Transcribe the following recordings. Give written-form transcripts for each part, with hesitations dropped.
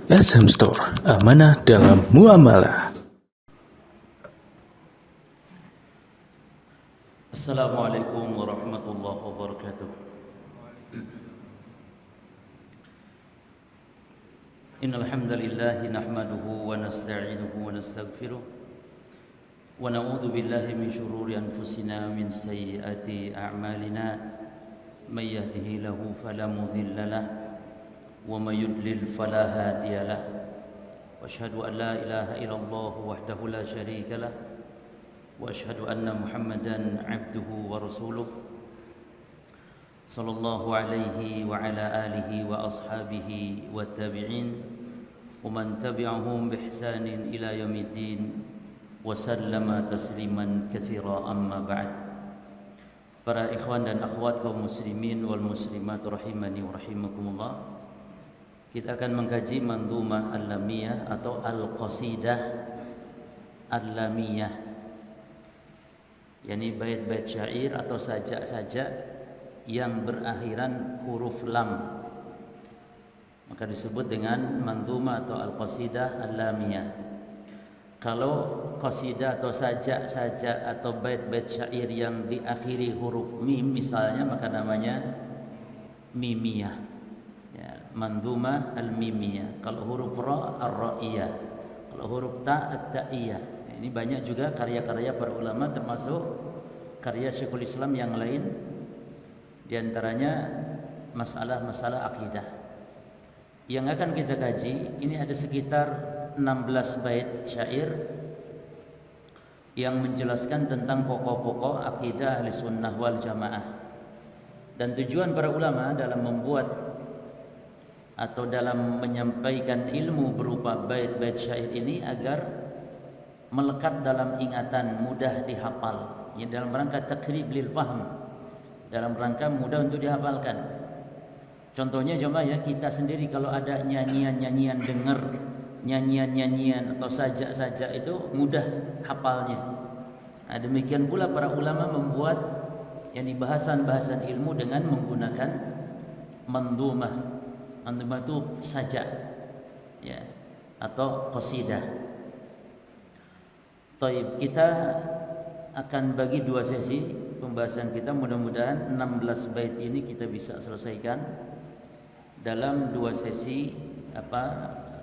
SM Store, amanah dalam muamalah. Assalamualaikum warahmatullahi wabarakatuh. Innal hamdalillah nahmaduhu wa nasta'inuhu wa nastaghfiruh wa na'udzu billahi min shururi anfusina min sayyiati a'malina may yahdihillahu fala mudilla lahu wa may yudlil fala hadiya lahu wa asyhadu an la ilaha illallah wahdahu la syarika lahu wa asyhadu anna Muhammadan 'abduhu wa rasuluh sallallahu alaihi wa ala alihi wa ashabihi wa tabi'in wa man tabi'ahum bi ihsanin ila yaumiddin wa sallama tasliman katsira amma ba'd. Para ikhwan dan akhwat kaum muslimin wal muslimat rahimani wa rahimakumullah, kita akan mengkaji Mandhumah Al-Lamiyah atau Al-Qasidah Al-Lamiyah, yakni bait-bait syair atau sajak-sajak yang berakhiran huruf lam, maka disebut dengan Mandhumah atau Al-Qasidah Al-Lamiyah. Kalau qasidah atau sajak-sajak atau bait-bait syair yang diakhiri huruf mim misalnya, maka namanya mimiyah, ya, Mandhumah Al-Mimiyah. Kalau huruf ra ar-ra'iyah, kalau huruf ta at-ta'iyah. Ini banyak juga karya-karya para ulama, termasuk karya Syekhul Islam yang lain, di antaranya masalah-masalah akidah. Yang akan kita kaji ini ada sekitar 16 bait syair yang menjelaskan tentang pokok-pokok akidah ahli sunnah wal jamaah. Dan tujuan para ulama dalam membuat atau dalam menyampaikan ilmu berupa bait-bait syair ini agar melekat dalam ingatan, mudah dihafal, ya, dalam rangka takrib lil fahm, dalam rangka mudah untuk dihafalkan. Contohnya coba ya, kita sendiri kalau ada nyanyian-nyanyian, dengar nyanyian-nyanyian atau sajak-sajak itu mudah hafalnya. Nah, demikian pula para ulama membuat yakni bahasan-bahasan ilmu dengan menggunakan mandhumah. Mandhumah itu sajak, ya, atau qasidah. Taib, kita akan bagi dua sesi pembahasan kita. Mudah-mudahan 16 bait ini kita bisa selesaikan dalam dua sesi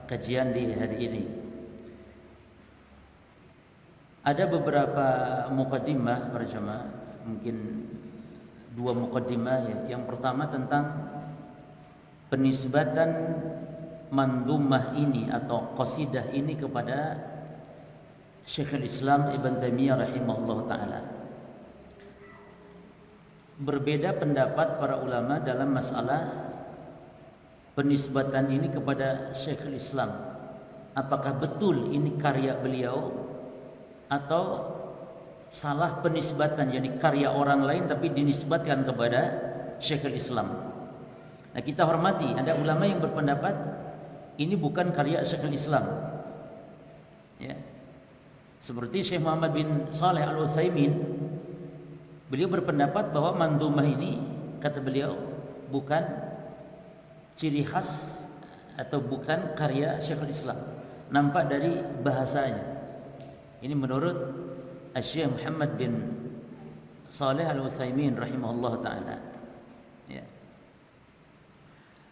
kajian di hari ini. Ada beberapa muqaddimah para jemaah, mungkin dua muqaddimah ya. Yang pertama tentang penisbatan mandhumah ini atau qasidah ini kepada Syekhul Islam Ibn Taimiyah rahimahullah ta'ala. Berbeda pendapat para ulama dalam masalah penisbatan ini kepada Syekhul Islam. Apakah betul ini karya beliau atau salah penisbatan, yakni karya orang lain tapi dinisbatkan kepada Syekhul Islam. Nah, kita hormati, ada ulama yang berpendapat ini bukan karya Syekhul Islam, ya. Seperti Syekh Muhammad bin Shalih Al-Utsaimin, beliau berpendapat bahwa mandhumah ini, kata beliau, bukan ciri khas atau bukan karya Syekhul Islam. Nampak dari bahasanya. Ini menurut Syekh Muhammad bin Shalih Al-Utsaimin rahimahullah ta'ala, ya.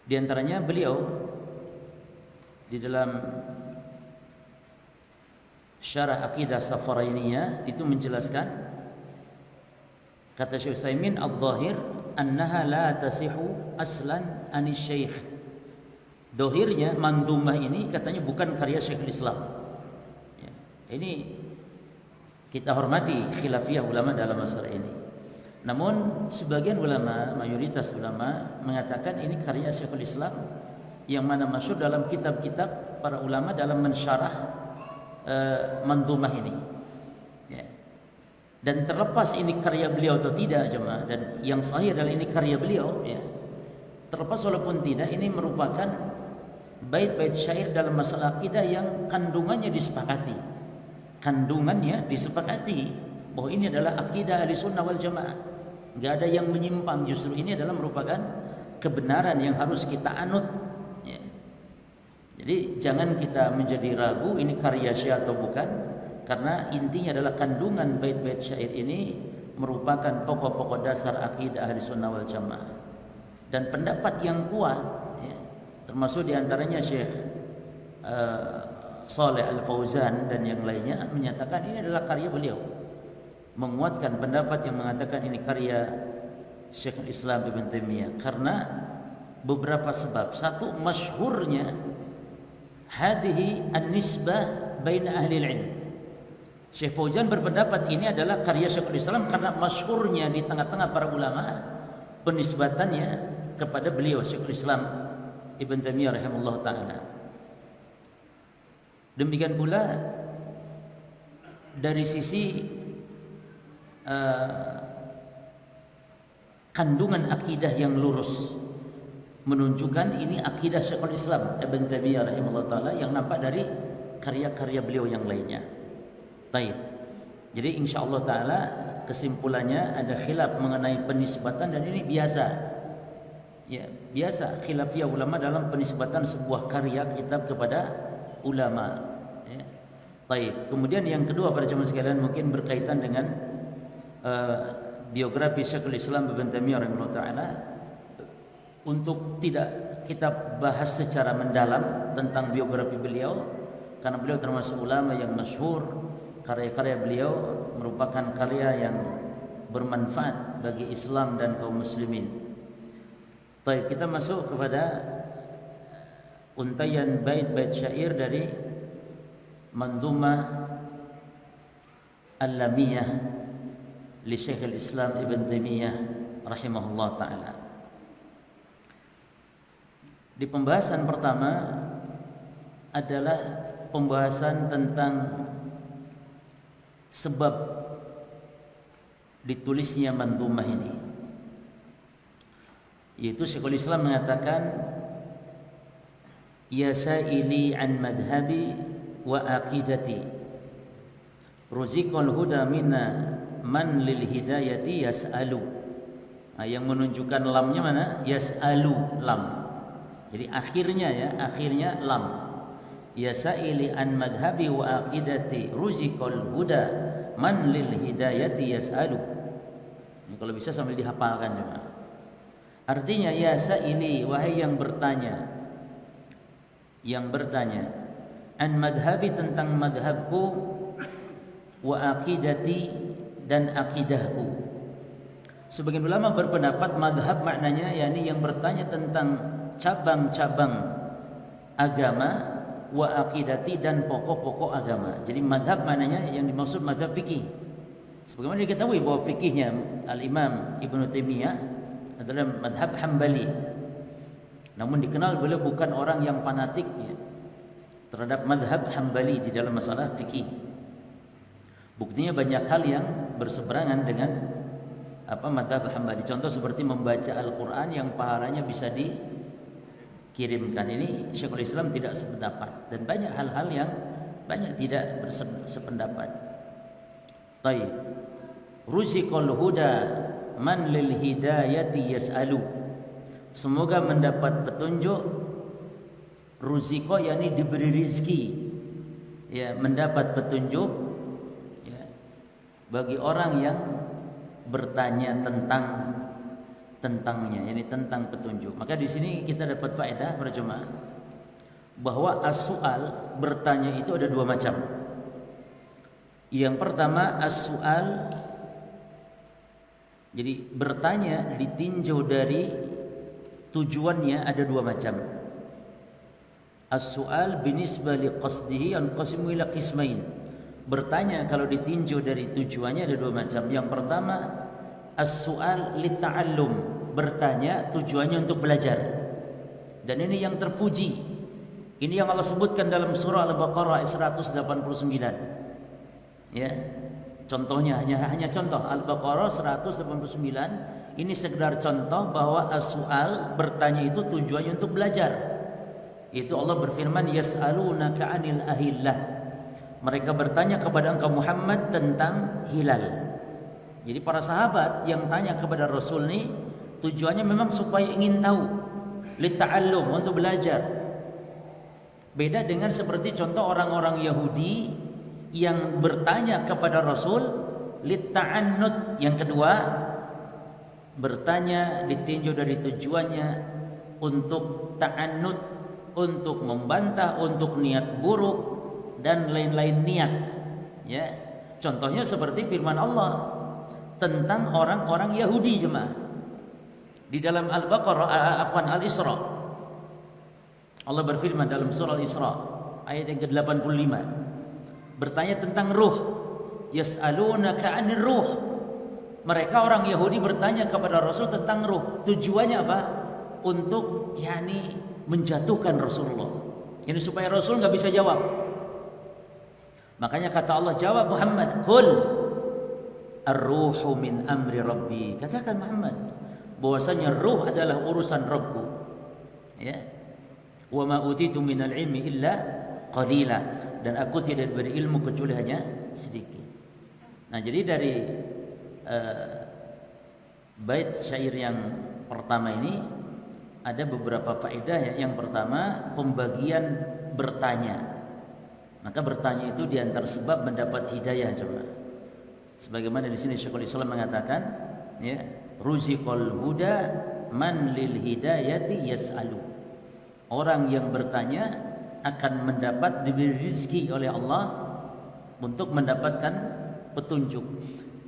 Di antaranya beliau di dalam Syarah Aqidah Safarainiyah itu menjelaskan, kata Syekh Utsaimin, "Adh-dhahir annaha la tasihu aslan anis syekh." Dohirnya mandhumah ini katanya bukan karya Syekhul Islam, ya. Ini kita hormati khilafiyah ulama dalam masalah ini. Namun sebagian ulama, mayoritas ulama mengatakan ini karya Syekhul Islam, yang mana masuk dalam kitab-kitab para ulama dalam mensyarah mandhumah ini, ya. Dan terlepas ini karya beliau atau tidak jemaah, dan yang sahih adalah ini karya beliau, ya. Terlepas walaupun tidak, ini merupakan bait-bait syair dalam masalah akidah yang kandungannya disepakati. Kandungannya disepakati bahwa ini adalah akidah ahli sunnah wal jamaah. Enggak ada yang menyimpang, justru ini adalah merupakan kebenaran yang harus kita anut, ya. Jadi jangan kita menjadi ragu ini karya Syekh atau bukan, karena intinya adalah kandungan bait-bait syair ini merupakan pokok-pokok dasar akidah ahli sunnah wal jamaah dan pendapat yang kuat, ya, termasuk diantaranya Syekh Saleh Al Fauzan dan yang lainnya menyatakan ini adalah karya beliau, menguatkan pendapat yang mengatakan ini karya Syekh Islam Ibn Taimiyah karena beberapa sebab. Satu, masyhurnya hadhihi an-nisbah baina ahli al-ilm. Syekh Fauzan berpendapat ini adalah karya Syekhul Islam karena masyhurnya di tengah-tengah para ulama penisbatannya kepada beliau Syekhul Islam Ibn Taimiyah rahimahullah taala. Demikian pula dari sisi kandungan akidah yang lurus menunjukkan ini akidah Syekhul Islam Ibn Taimiyah rahimahullah taala yang nampak dari karya-karya beliau yang lainnya. Baik. Jadi insyaallah taala kesimpulannya ada khilaf mengenai penisbatan dan ini biasa. Ya, biasa khilafiyah ulama dalam penisbatan sebuah karya kitab kepada ulama. Ya. Baik. Kemudian yang kedua para jemaah sekalian mungkin berkaitan dengan biografi Syekhul Islam Ibn Taimiyah rahimahullah taala. Untuk tidak kita bahas secara mendalam tentang biografi beliau karena beliau termasuk ulama yang masyhur, karya-karya beliau merupakan karya yang bermanfaat bagi Islam dan kaum muslimin. Baik, kita masuk kepada untaian bait-bait syair dari Mandhumah Al-Lamiyah li Syekhul Islam Ibn Taimiyah rahimahullah taala. Di pembahasan pertama adalah pembahasan tentang sebab ditulisnya mandhumah ini. Yaitu Syekhul Islam mengatakan, ya sa'ili an madhabi wa aqidati ruziqul huda minna man lil hidayati yas'alu. Nah, yang menunjukkan lamnya mana? Yas'alu, lam. Jadi akhirnya lam. Ya sa'ili an madhabi wa aqidati ruziqul huda man lil hidayati yas'alu. Ini kalau bisa sambil dihafalkan juga. Artinya ya sa'ili, wahai yang bertanya. Yang bertanya an madhabi, tentang madhabku, wa aqidati, dan akidahku. Sebagian ulama berpendapat madhab maknanya yakni yang bertanya tentang cabang-cabang agama, wa aqidati, dan pokok-pokok agama. Jadi madhab maknanya yang dimaksud madhab fikih. Sebagaimana diketahui bahwa fikihnya Al-Imam Ibn Taimiyah adalah madhab Hambali. Namun dikenal beliau bukan orang yang fanatik ya, terhadap madhab Hambali di dalam masalah fikih. Buktinya banyak hal yang berseberangan dengan madhab Hambali. Contoh seperti membaca Al-Quran yang pahalanya bisa dikirimkan. Ini Syekhul Islam tidak sependapat. Dan banyak hal-hal yang banyak tidak bersependapat. Taib. Ruziqul huda man lil hidayati yas'alu. Semoga mendapat petunjuk. Ruziqo yakni diberi rizki, ya, mendapat petunjuk, ya, bagi orang yang bertanya tentangnya, yakni tentang petunjuk. Maka di sini kita dapat faedah para jemaah bahwa as-su'al, bertanya itu ada dua macam. Yang pertama as-su'al, jadi bertanya ditinjau dari tujuannya ada dua macam. As-su'al binisbah liqasdihi yanqasimu ila qismain. Bertanya kalau ditinjau dari tujuannya ada dua macam. Yang pertama as-su'al lita'allum, bertanya tujuannya untuk belajar. Dan ini yang terpuji. Ini yang Allah sebutkan dalam surah Al-Baqarah ayat 189. Ya. Contohnya hanya contoh Al-Baqarah 189. Ini sekedar contoh bahwa as-su'al, bertanya itu tujuannya untuk belajar. Itu Allah berfirman yas'alunaka 'anil ahillah. Mereka bertanya kepada engkau Muhammad tentang hilal. Jadi para sahabat yang tanya kepada Rasul ini tujuannya memang supaya ingin tahu, lita'allum, untuk belajar. Beda dengan seperti contoh orang-orang Yahudi yang bertanya kepada Rasul litta'annud. Yang kedua, bertanya ditinjau dari tujuannya untuk ta'annud, untuk membantah, untuk niat buruk dan lain-lain niat. Ya, contohnya seperti firman Allah tentang orang-orang Yahudi jemaah di dalam Al-Baqarah, Al-Isra. Allah berfirman dalam surah Al-Isra ayat yang ke-85, bertanya tentang ruh. Yas'alunaka 'anir ruh. Mereka orang Yahudi bertanya kepada Rasul tentang ruh. Tujuannya apa? Untuk menjatuhkan Rasulullah. Ini supaya Rasul nggak bisa jawab. Makanya kata Allah, jawab Muhammad, "Qul ar-ruhu min amri rabbi." Katakan Muhammad bahwasanya ruh adalah urusan Rabbku. Ya. Wa ma utitu minal ilmi illa qalila, dan aku tidak berilmu kecuali hanya sedikit. Nah, jadi dari bait syair yang pertama ini ada beberapa faedah ya. Yang pertama, pembagian bertanya. Maka bertanya itu diantar sebab mendapat hidayah coba. Sebagaimana di sini Syekhul Islam mengatakan, ya, ruziqal huda man lil hidayati yas'alu. Orang yang bertanya akan mendapat diberi rizki oleh Allah untuk mendapatkan petunjuk.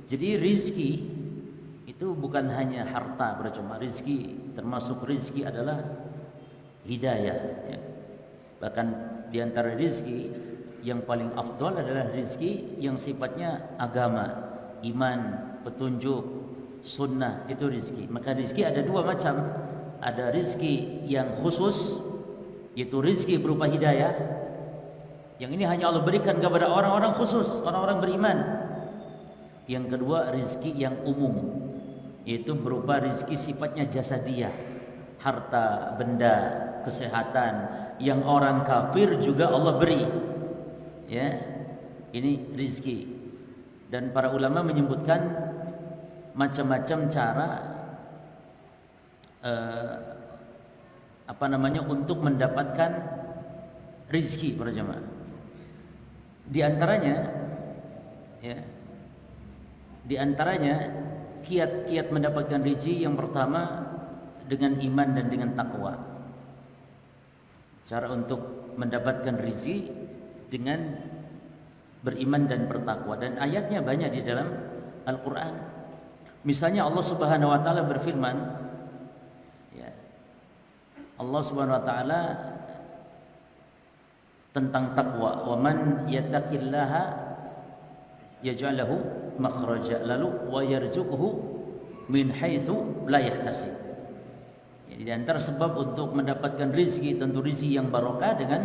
Jadi rizki itu bukan hanya harta bercuma. Rizki termasuk rizki adalah hidayah. Ya. Bahkan di antara rizki yang paling afdal adalah rizki yang sifatnya agama, iman, petunjuk, sunnah, itu rizki. Maka rizki ada dua macam. Ada rizki yang khusus, yaitu rizki berupa hidayah. Yang ini hanya Allah berikan kepada orang-orang khusus, orang-orang beriman. Yang kedua, rizki yang umum, yaitu berupa rizki sifatnya jasadiyah, harta, benda, kesehatan, yang orang kafir juga Allah beri. Ya, ini rizki. Dan para ulama menyebutkan macam-macam cara untuk mendapatkan rizki para jemaah. Di antaranya, ya, di antaranya kiat-kiat mendapatkan rizki yang pertama dengan iman dan dengan takwa. Cara untuk mendapatkan rizki dengan beriman dan bertakwa, dan ayatnya banyak di dalam Al-Quran. Misalnya Allah Subhanahu Wa Taala berfirman, ya, Allah Subhanahu Wa Taala tentang takwa, wa man yattaqillaha yaj'al lahu makhraja, lalu wa yarzuqhu min haitsu la yahtasib. Jadi di antara sebab untuk mendapatkan rizki, tentu rizki yang barokah dengan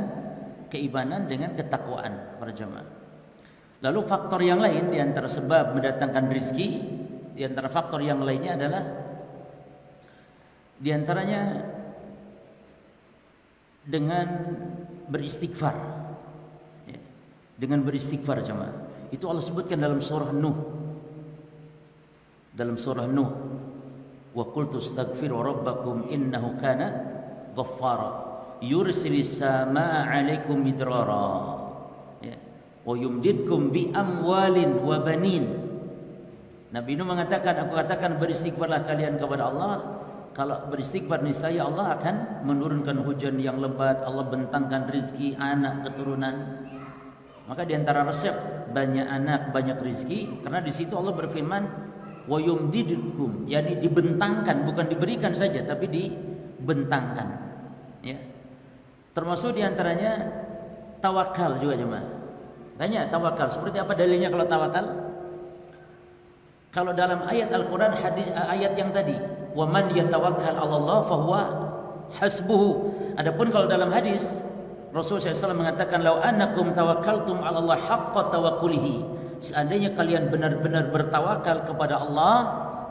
keimanan, dengan ketakwaan para jemaah. Lalu faktor yang lain di antara sebab mendatangkan rizki, di antara faktor yang lainnya adalah di antaranya dengan beristighfar. Ya, dengan beristighfar jemaah. Itu Allah sebutkan dalam surah Nuh. Dalam surah Nuh, wa qultu astaghfiru rabbakum innahu kana ghaffara yursilis samaa 'alaikum midrara, ya, wa yumdidkum bi amwalin wa banin. Nabi Nuh mengatakan, aku katakan beristighfarlah kalian kepada Allah. Kalau beristighfar niscaya Allah akan menurunkan hujan yang lebat, Allah bentangkan rezeki, anak, keturunan. Maka di antara resep banyak anak, banyak rezeki, karena di situ Allah berfirman wa yumdidkum, yakni dibentangkan, bukan diberikan saja tapi dibentangkan. Ya. Termasuk di antaranya tawakal juga jemaah. Banyak tawakal. Seperti apa dalilnya kalau tawakal? Kalau dalam ayat Al-Quran, hadis ayat yang tadi, wa man yatawakkal 'ala Allah fahuwa hasbuhu. Adapun kalau dalam hadis Rasulullah SAW mengatakan, lau annakum tawakkaltum 'ala Allah haqqa tawakkulihi, seandainya kalian benar-benar bertawakal kepada Allah,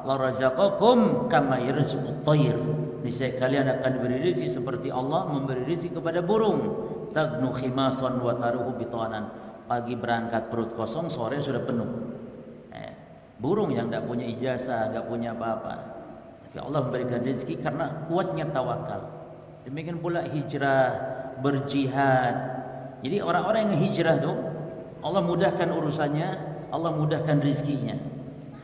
la razaqakum kama yarzuqut tayr, niscaya kalian akan diberi rezeki seperti Allah memberi rezeki kepada burung. Tagnu khimasan wa taruhu bitanan, pagi berangkat perut kosong, sore sudah penuh. Burung yang tidak punya ijazah, tidak punya apa-apa, tapi Allah memberikan rezeki karena kuatnya tawakal. Demikian pula hijrah berjihad. Jadi orang-orang yang hijrah tuh Allah mudahkan urusannya, Allah mudahkan rizkinya.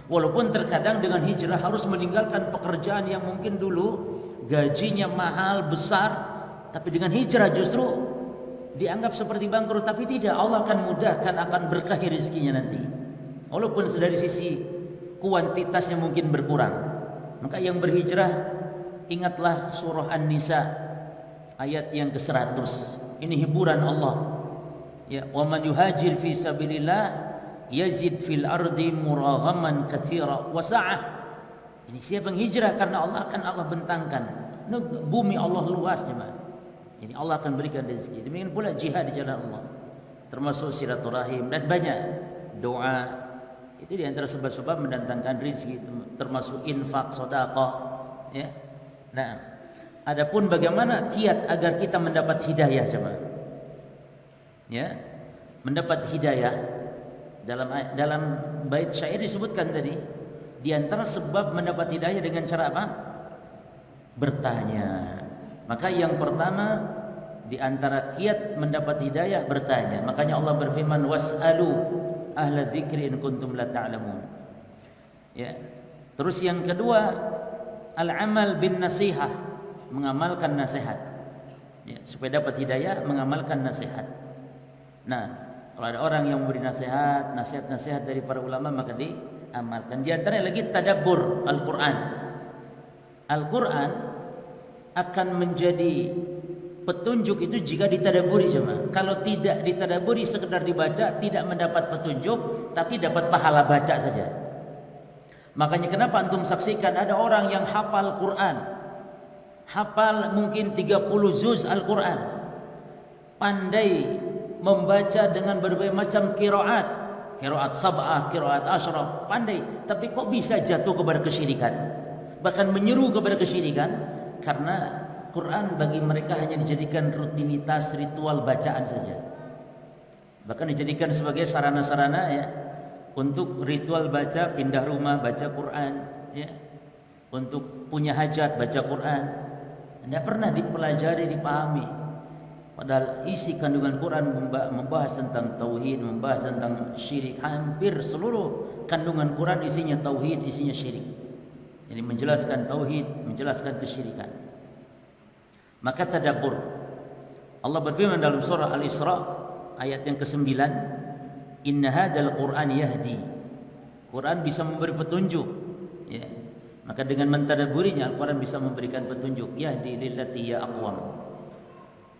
Walaupun terkadang dengan hijrah harus meninggalkan pekerjaan yang mungkin dulu gajinya mahal, besar, tapi dengan hijrah justru dianggap seperti bangkrut. Tapi tidak, Allah akan mudahkan, akan berkahi rizkinya nanti. Walaupun dari sisi kuantitasnya mungkin berkurang. Maka yang berhijrah, ingatlah surah An-Nisa ayat yang ke-100. Ini hiburan Allah. Ya, wa man yuhajir fi sabilillah yazid fil ardi muraghaman katsira wa sa'ah. Ini siapa yang hijrah karena Allah akan Allah bentangkan. Bumi Allah luas jemaah. Jadi Allah akan berikan rezeki. Demikian pula jihad di jalan Allah. Termasuk silaturahim dan banyak doa. Itu di antara sebab-sebab mendatangkan rezeki, termasuk infak, sedekah, ya. Nah, adapun bagaimana kiat agar kita mendapat hidayah jemaah. Ya. Mendapat hidayah dalam bait syair disebutkan tadi, di antara sebab mendapat hidayah dengan cara apa? Bertanya. Maka yang pertama di antara kiat mendapat hidayah bertanya. Makanya Allah berfirman was'alu ahla dzikri in kuntum la ta'lamun. Ya. Terus yang kedua al-amal bin nasihah, mengamalkan nasihat. Ya, supaya dapat hidayah mengamalkan nasihat. Nah, kalau ada orang yang memberi nasihat-nasihat dari para ulama maka diamalkan. Di antaranya lagi tadabbur Al-Qur'an. Al-Qur'an akan menjadi petunjuk itu jika ditadaburi jemaah. Kalau tidak ditadaburi sekedar dibaca tidak mendapat petunjuk tapi dapat pahala baca saja. Makanya kenapa antum saksikan ada orang yang hafal Quran. Hafal mungkin 30 juz Al-Quran. Pandai membaca dengan berbagai macam qiraat. Qiraat sab'ah, qiraat asyrah, pandai, tapi kok bisa jatuh kepada kesyirikan? Bahkan menyeru kepada kesyirikan karena Quran bagi mereka hanya dijadikan rutinitas ritual bacaan saja. Bahkan dijadikan sebagai sarana-sarana ya untuk ritual baca, pindah rumah baca Quran ya. Untuk punya hajat baca Quran. Tidak pernah dipelajari, dipahami. Padahal isi kandungan Quran membahas tentang tauhid, membahas tentang syirik. Hampir seluruh kandungan Quran isinya tauhid, isinya syirik. Jadi menjelaskan tauhid, menjelaskan kesyirikan. Maka tadabbur. Allah berfirman dalam surah Al-Isra ayat yang ke-9, "Inna hadzal Qur'an yahdi." Quran bisa memberi petunjuk, ya. Maka dengan mentadabburinya Al-Quran bisa memberikan petunjuk. Yahdi lillati hiya aqwam.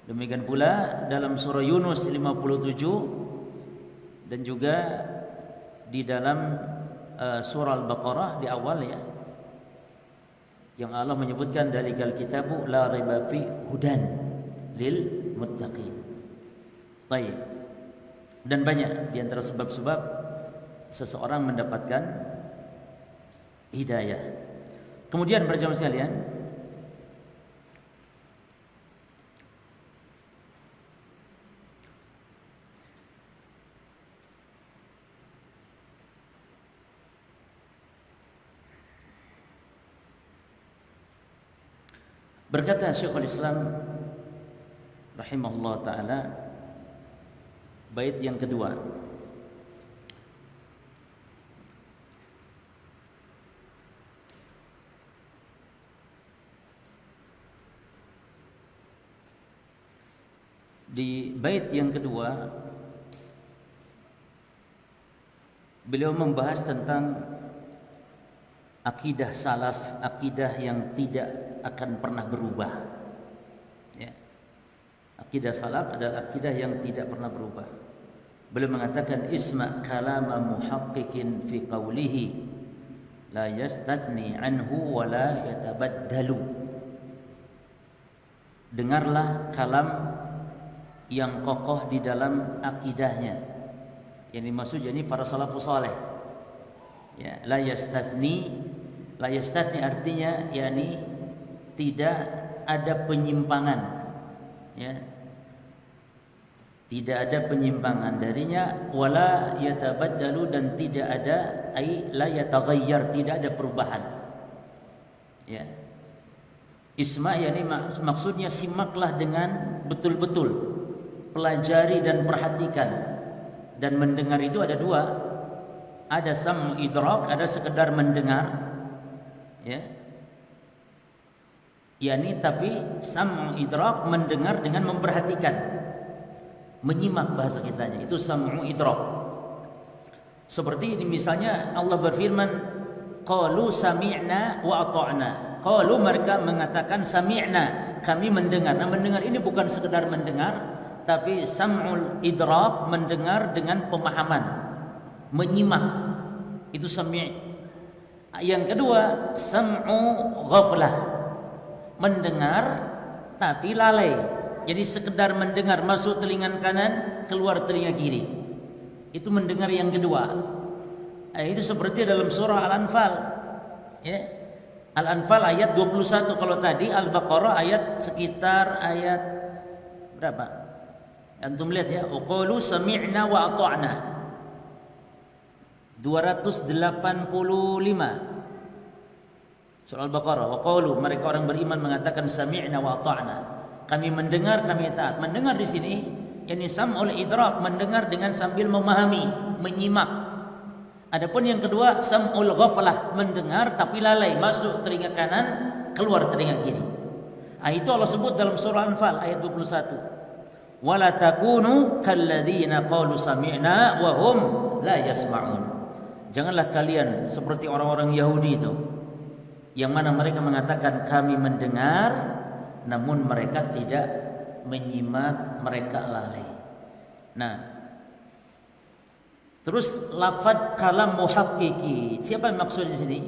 Demikian pula dalam surah Yunus 57 dan juga di dalam surah Al-Baqarah di awal ya, yang Allah menyebutkan dalikal kitabu la raiba fi hudan lil muttaqin. Baik. Dan banyak di antara sebab-sebab seseorang mendapatkan hidayah. Kemudian para jamaah sekalian, berkata Syekhul Islam rahimahullah ta'ala, bait yang kedua, di bait yang kedua beliau membahas tentang akidah salaf, akidah yang tidak akan pernah berubah. Ya. Akidah salaf adalah akidah yang tidak pernah berubah. Beliau mengatakan isma' kalama muhaqqiqin fi qawlihi la yastathni anhu wa la yatabaddalu. Dengarlah kalam yang kokoh di dalam akidahnya. Yang dimaksud ini para salafus saleh. Ya, la yastathni artinya yakni tidak ada penyimpangan. Ya. Tidak ada penyimpangan darinya, wala yatabaddalu, dan tidak ada la yataghayyar, tidak ada perubahan. Ya. Isma yakni maksudnya simaklah dengan betul-betul pelajari dan perhatikan. Dan mendengar itu ada dua, ada sam'u idrak, ada sekedar mendengar, ya. Yani tapi sam'u idrak mendengar dengan memperhatikan, menyimak bahasa kitanya, itu sam'u idrak. Seperti ini misalnya Allah berfirman, qalu sami'na wa ata'na. Qalu mereka mengatakan sami'na, kami mendengar. Nah, mendengar ini bukan sekedar mendengar, tapi sam'ul idrak, mendengar dengan pemahaman, menyimak. Itu sami'. Yang kedua, sam'u ghaflah, mendengar tapi lalai. Jadi sekedar mendengar, masuk telinga kanan, keluar telinga kiri. Itu mendengar yang kedua. Itu seperti dalam surah Al-Anfal, ya. Al-Anfal ayat 21. Kalau tadi Al-Baqarah ayat sekitar ayat berapa? Antum lihat ya, qalu sami'na wa ata'na. 285 surah Al-Baqarah. Wa qalu, mereka orang beriman mengatakan sami'na wa ata'na. Kami mendengar, kami taat. Mendengar di sini yakni sam'ul idrak, mendengar dengan sambil memahami, menyimak. Adapun yang kedua sam'ul ghaflah, mendengar tapi lalai, masuk telinga kanan, keluar telinga kiri. Itu Allah sebut dalam surah Al-Anfal ayat 21. Wala takunu kalladzina qalu sami'na wa hum la yasma'un. Janganlah kalian seperti orang-orang Yahudi itu, yang mana mereka mengatakan kami mendengar namun mereka tidak menyimak, mereka lalai. Nah, terus lafaz kalam muhaqqiqi, siapa yang maksud di sini?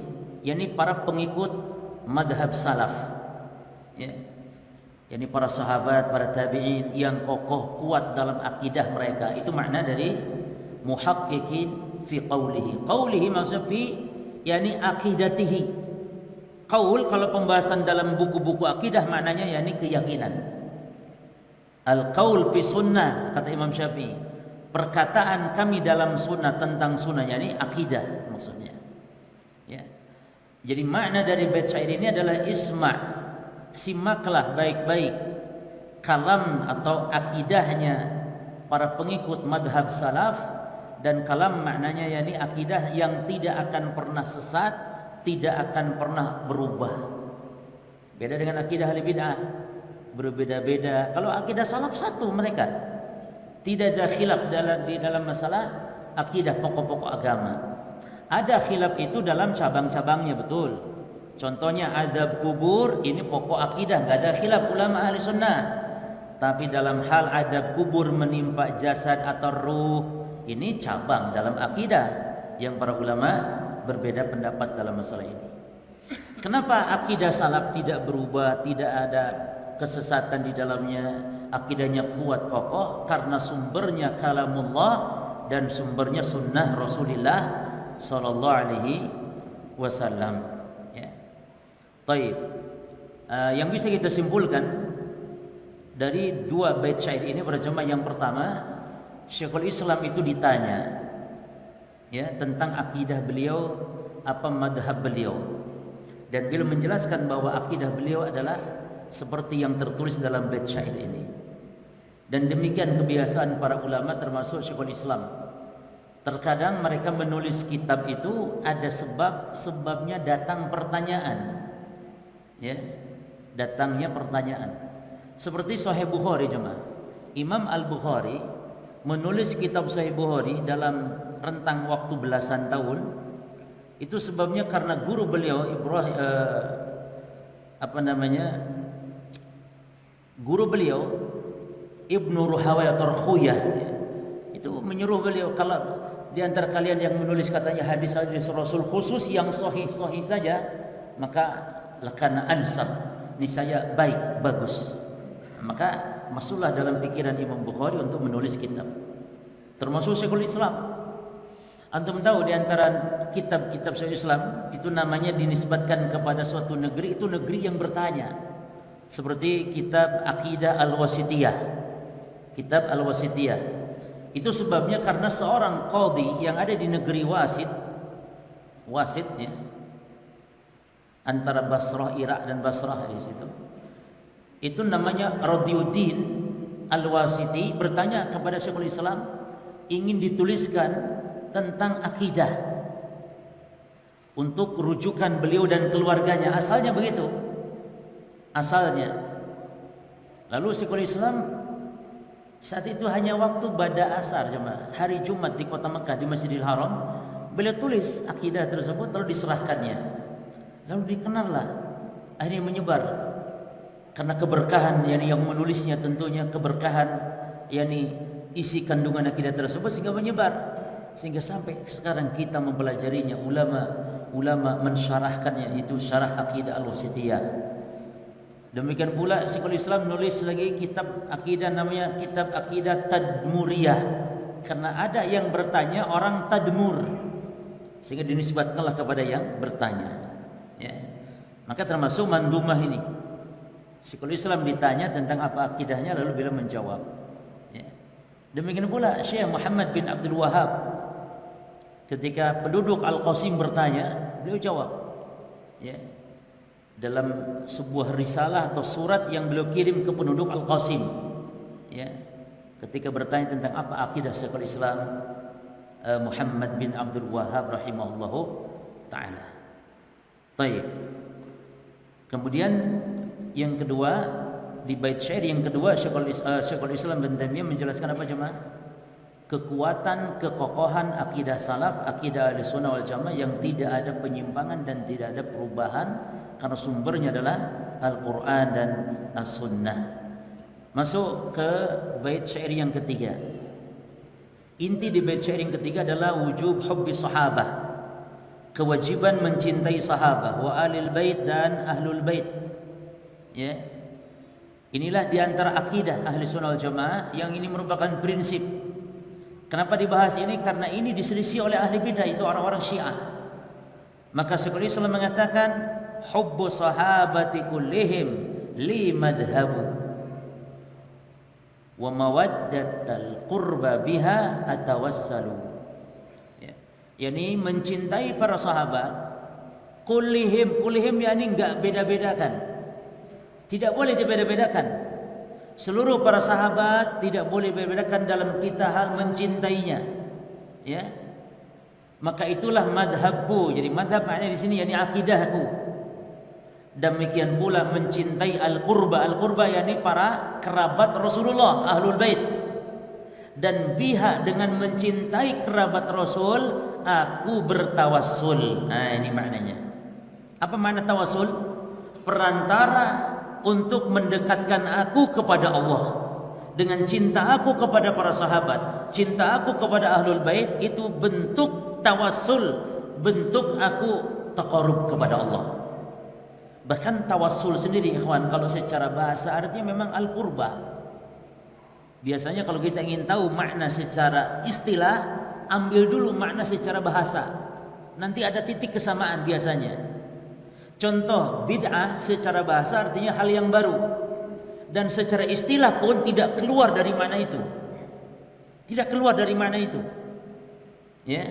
yakni para pengikut madhab salaf, ya. Yani para sahabat, para tabi'in yang kokoh kuat dalam akidah mereka. Itu makna dari muhaqqiqin fi qawlihi. Qawlihi maksudnya fi yani aqidatihi. Qaul kalau pembahasan dalam buku-buku akidah maknanya yani keyakinan. Al-qaul fi sunnah kata Imam Syafi'i. Perkataan kami dalam sunnah tentang sunnah yani akidah maksudnya. Ya. Jadi makna dari bait syair ini adalah isma', simaklah baik-baik kalam atau akidahnya para pengikut madhab salaf. Dan kalam maknanya yakni akidah yang tidak akan pernah sesat, tidak akan pernah berubah. Beda dengan akidah ahli bid'ah, berbeda-beda. Kalau akidah salaf satu mereka, tidak ada khilaf di dalam masalah akidah pokok-pokok agama. Ada khilaf itu dalam cabang-cabangnya, betul. Contohnya azab kubur, ini pokok akidah, nggak ada khilaf ulama ahli sunnah. Tapi dalam hal azab kubur menimpa jasad atau ruh, ini cabang dalam akidah yang para ulama berbeda pendapat dalam masalah ini. Kenapa akidah salaf tidak berubah, tidak ada kesesatan di dalamnya, akidahnya kuat kokoh? Karena sumbernya kalamullah dan sumbernya sunnah Rasulullah sallallahu alaihi wasallam. Baik, yang bisa kita simpulkan dari dua bait syair ini pada jemaah yang pertama, Syekhul Islam itu ditanya ya tentang akidah beliau, apa madhab beliau, dan beliau menjelaskan bahwa akidah beliau adalah seperti yang tertulis dalam bait syair ini. Dan demikian kebiasaan para ulama termasuk Syekhul Islam. Terkadang mereka menulis kitab itu ada sebabnya datang pertanyaan. Ya, datangnya pertanyaan. Seperti Sahih Bukhari jemaah. Imam Al-Bukhari menulis kitab Sahih Bukhari dalam rentang waktu belasan tahun. Itu sebabnya karena guru beliau guru beliau Ibnu Ruhawayh Tarkhuyah itu menyuruh beliau, kalau di antara kalian yang menulis katanya hadis-hadis Rasul khusus yang sahih saja, maka lakana ansab, niscaya baik, bagus. Maka masuklah dalam pikiran Imam Bukhari untuk menulis kitab, termasuk Syekhul Islam. Antum tahu di antara kitab-kitab Syekhul Islam itu namanya dinisbatkan kepada suatu negeri, itu negeri yang bertanya. Seperti kitab Aqidah Al-Wasitiyah. Kitab Al-Wasitiyah itu sebabnya karena seorang qadhi yang ada di negeri Wasit ya, antara Basrah, Irak dan Basrah di situ. Itu namanya Radiyuddin Al-Wasiti bertanya kepada Syekhul Islam, ingin dituliskan tentang akidah untuk rujukan beliau dan keluarganya. Asalnya begitu, asalnya. Lalu Syekhul Islam saat itu hanya waktu bada asar, jemaah, hari Jumat di kota Mekah di Masjidil Haram, beliau tulis akidah tersebut lalu diserahkannya. Lalu dikenallah, akhirnya menyebar. Karena keberkahan yang menulisnya tentunya keberkahan isi kandungan akidah tersebut sehingga menyebar, sehingga sampai sekarang kita mempelajarinya, ulama mensyarahkannya, itu syarah akidah Al-Wasithiyah. Demikian pula Syekhul Islam nulis lagi kitab akidah namanya kitab akidah Tadmuriyah, karena ada yang bertanya orang Tadmur sehingga dinisbatkanlah kepada yang bertanya, ya. Maka termasuk mandumah ini, Syekhul Islam ditanya tentang apa akidahnya lalu beliau menjawab, ya. Demikian pula Syekh Muhammad bin Abdul Wahab, ketika penduduk Al-Qasim bertanya, beliau jawab, ya, dalam sebuah risalah atau surat yang beliau kirim ke penduduk Al-Qasim, ya, ketika bertanya tentang apa akidah Syekhul Islam Muhammad bin Abdul Wahab rahimahullahu ta'ala. Baik. Kemudian yang kedua, di bait syair yang kedua Syekhul Islam bin Taimiyah menjelaskan apa jemaah? Kekuatan, kekokohan akidah salaf, akidah Ahlussunnah wal Jamaah yang tidak ada penyimpangan dan tidak ada perubahan karena sumbernya adalah Al-Qur'an dan As-Sunnah. Masuk ke bait syair yang ketiga. Inti di bait syair yang ketiga adalah wujub hubbi sahabah, kewajiban mencintai sahabat, wa alil bait dan ahlul bait, ya. Inilah diantara akidah Ahlussunnah wal Jamaah yang ini merupakan prinsip. Kenapa dibahas ini? Karena ini diselisih oleh ahli bidah, itu orang-orang Syiah. Maka Syekhul Islam mengatakan hubbu sahabati kullihim li madhhabu wa mawaddatal qurba biha atawassalu, ya. Yani mencintai para sahabat, kullihim yakni enggak beda-bedakan, tidak boleh dibeda-bedakan. Seluruh para sahabat tidak boleh dibedakan dalam kita hal mencintainya, ya. Maka itulah madhabku. Jadi madhab maknanya di sini yakni akidahku. Demikian pula mencintai al-qurba. Al-qurba yakni para kerabat Rasulullah, ahlul bait. Dan biha, dengan mencintai kerabat Rasul, aku bertawassul. Nah, ini maknanya. Apa makna tawassul? Perantara untuk mendekatkan aku kepada Allah. Dengan cinta aku kepada para sahabat, cinta aku kepada ahlul bait, itu bentuk tawassul, bentuk aku taqarrub kepada Allah. Bahkan tawassul sendiri ikhwan, kalau secara bahasa artinya memang al-qurba. Biasanya kalau kita ingin tahu makna secara istilah, ambil dulu makna secara bahasa. Nanti ada titik kesamaan biasanya. Contoh, bid'ah secara bahasa artinya hal yang baru. Dan secara istilah pun tidak keluar dari mana itu. Tidak keluar dari mana itu. Ya,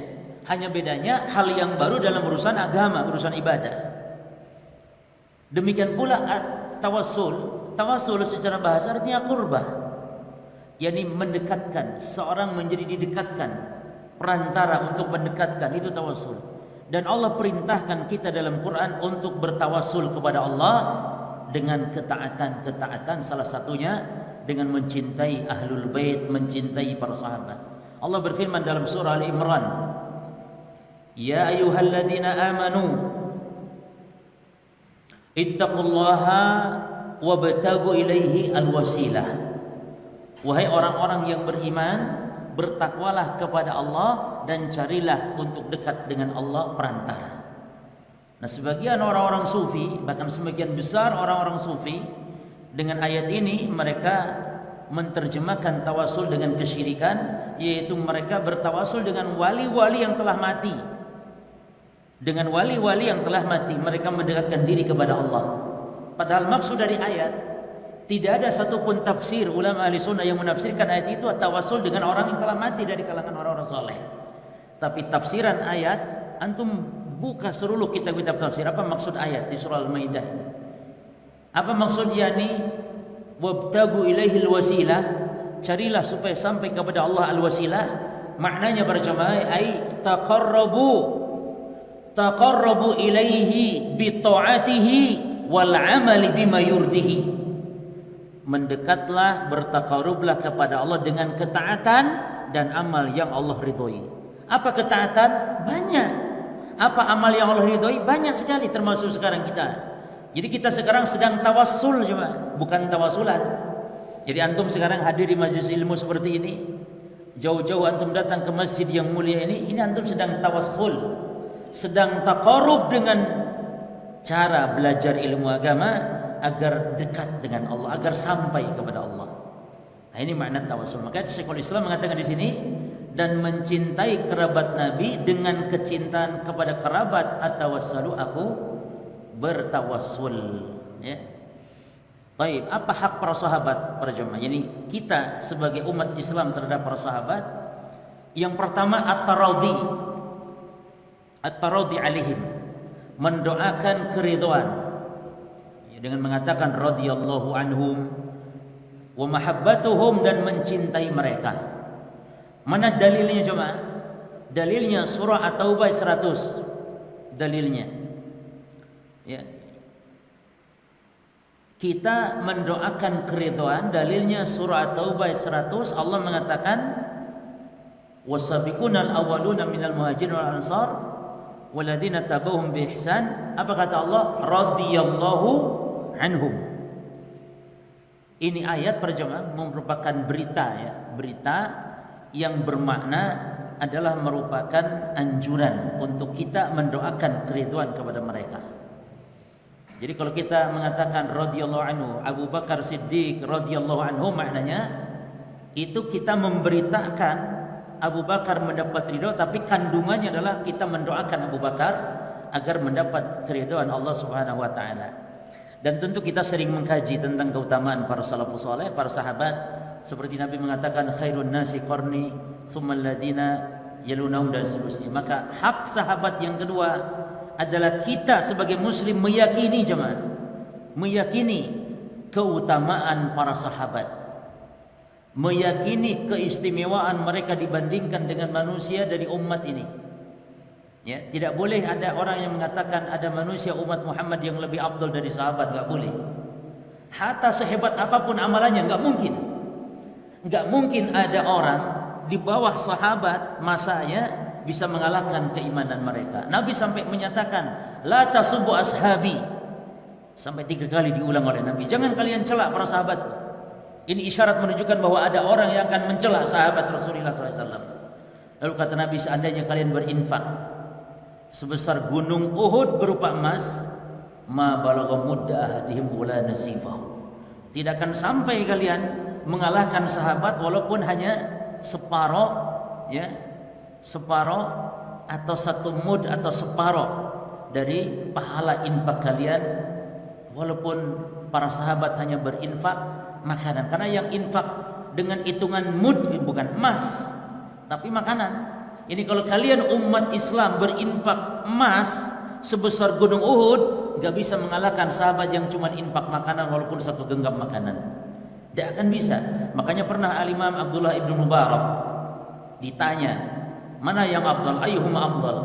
hanya bedanya hal yang baru dalam urusan agama, urusan ibadah. Demikian pula tawassul. Tawassul secara bahasa artinya qurbah. yakni mendekatkan, seorang menjadi didekatkan, perantara untuk mendekatkan, itu tawassul. Dan Allah perintahkan kita dalam Quran untuk bertawassul kepada Allah dengan ketaatan-ketaatan, salah satunya dengan mencintai ahlul bait, mencintai para sahabat. Allah berfirman dalam surah Al-Imran, ya ayyuhalladzina amanu ittaqullaha wabtagu ilaihi alwasilah. Wahai orang-orang yang beriman, bertakwalah kepada Allah dan carilah untuk dekat dengan Allah perantara. Nah, sebagian orang-orang sufi, bahkan sebagian besar orang-orang sufi, dengan ayat ini mereka menerjemahkan tawasul dengan kesyirikan, yaitu mereka bertawasul dengan wali-wali yang telah mati. Dengan wali-wali yang telah mati mereka mendekatkan diri kepada Allah. Padahal maksud dari ayat, tidak ada satupun tafsir ulama ahli sunnah yang menafsirkan ayat itu tawasul dengan orang yang telah mati dari kalangan orang-orang soleh. Tapi tafsiran ayat, antum buka seluruh kitab-kitab tafsir, apa maksud ayat di surah Al-Maidah? Apa maksud yakni wabtagu ilaihil wasilah? carilah supaya sampai kepada Allah al-wasilah. Maknanya para jamaah ai taqarrabu ilaihi bi ta'atihi wal 'amali bima yurdihi. Mendekatlah, bertakarublah kepada Allah dengan ketaatan dan amal yang Allah ridhoi. Apa ketaatan? Banyak. Apa amal yang Allah ridhoi? Banyak sekali, termasuk sekarang kita. Jadi kita sekarang sedang tawassul cuma, bukan tawasulan. Jadi antum sekarang hadir di majelis ilmu seperti ini, jauh-jauh antum datang ke masjid yang mulia ini antum sedang tawassul, sedang taqarrub dengan cara belajar ilmu agama agar dekat dengan Allah, agar sampai kepada Allah. Nah, ini makna tawassul. Maka Syekhul Islam mengatakan di sini, dan mencintai kerabat Nabi dengan kecintaan kepada kerabat, atawassalu, aku bertawassul. Ya. Baik, apa hak para sahabat para jemaah? Jadi kita sebagai umat Islam terhadap para sahabat, yang pertama at-taradhi alaihim, mendoakan keridhaan dengan mengatakan radhiyallahu anhum wa mahabbatuhum, dan mencintai mereka. Mana dalilnya coba? Dalilnya surah At-Taubah 100. Dalilnya. Ya. Kita mendoakan keridhaan, dalilnya surah At-Taubah 100. Allah mengatakan wasabiqunal awwaluna minal muhajirin wal ansar walladzina tabauhum bi ihsan. Apa kata Allah? Radhiyallahu anhum. Ini ayat perjamaah merupakan berita ya, berita yang bermakna adalah merupakan anjuran untuk kita mendoakan keridhaan kepada mereka. Jadi kalau kita mengatakan radhiyallahu anhu, Abu Bakar Siddiq radhiyallahu anhu, maknanya itu kita memberitakan Abu Bakar mendapat ridho, tapi kandungannya adalah kita mendoakan Abu Bakar agar mendapat keridhaan Allah Subhanahu wa taala. Dan tentu kita sering mengkaji tentang keutamaan para salafus saleh, para sahabat, seperti Nabi mengatakan khairun nasi qarni tsummal ladina yalunahum, dan seterusnya. Maka hak sahabat yang kedua adalah kita sebagai muslim meyakini jemaah, meyakini keutamaan para sahabat, meyakini keistimewaan mereka dibandingkan dengan manusia dari umat ini. Ya, tidak boleh ada orang yang mengatakan ada manusia umat Muhammad yang lebih afdal dari sahabat, enggak boleh. Hatta sehebat apapun amalannya, enggak mungkin. Enggak mungkin ada orang di bawah sahabat masanya bisa mengalahkan keimanan mereka. Nabi sampai menyatakan la tasubbu ashabi, sampai 3 kali diulang oleh Nabi. Jangan kalian celak para sahabat. Ini isyarat menunjukkan bahwa ada orang yang akan mencela sahabat Rasulullah SAW. Lalu kata Nabi, seandainya kalian berinfak sebesar gunung Uhud berupa emas, ma balagha mudda ahadihim wala nasifahu, tidak akan sampai kalian mengalahkan sahabat walaupun hanya separoh, ya, separoh atau 1 mud atau separoh dari pahala infak kalian, walaupun para sahabat hanya berinfak makanan. Karena yang infak dengan hitungan mud bukan emas tapi makanan. Ini kalau kalian umat Islam berinfak emas sebesar gunung Uhud, gak bisa mengalahkan sahabat yang cuma infak makanan walaupun 1 genggam makanan. Tidak akan bisa. Makanya pernah Al-Imam Abdullah ibn Mubarak ditanya, mana yang afdal, ayyuhuma afdal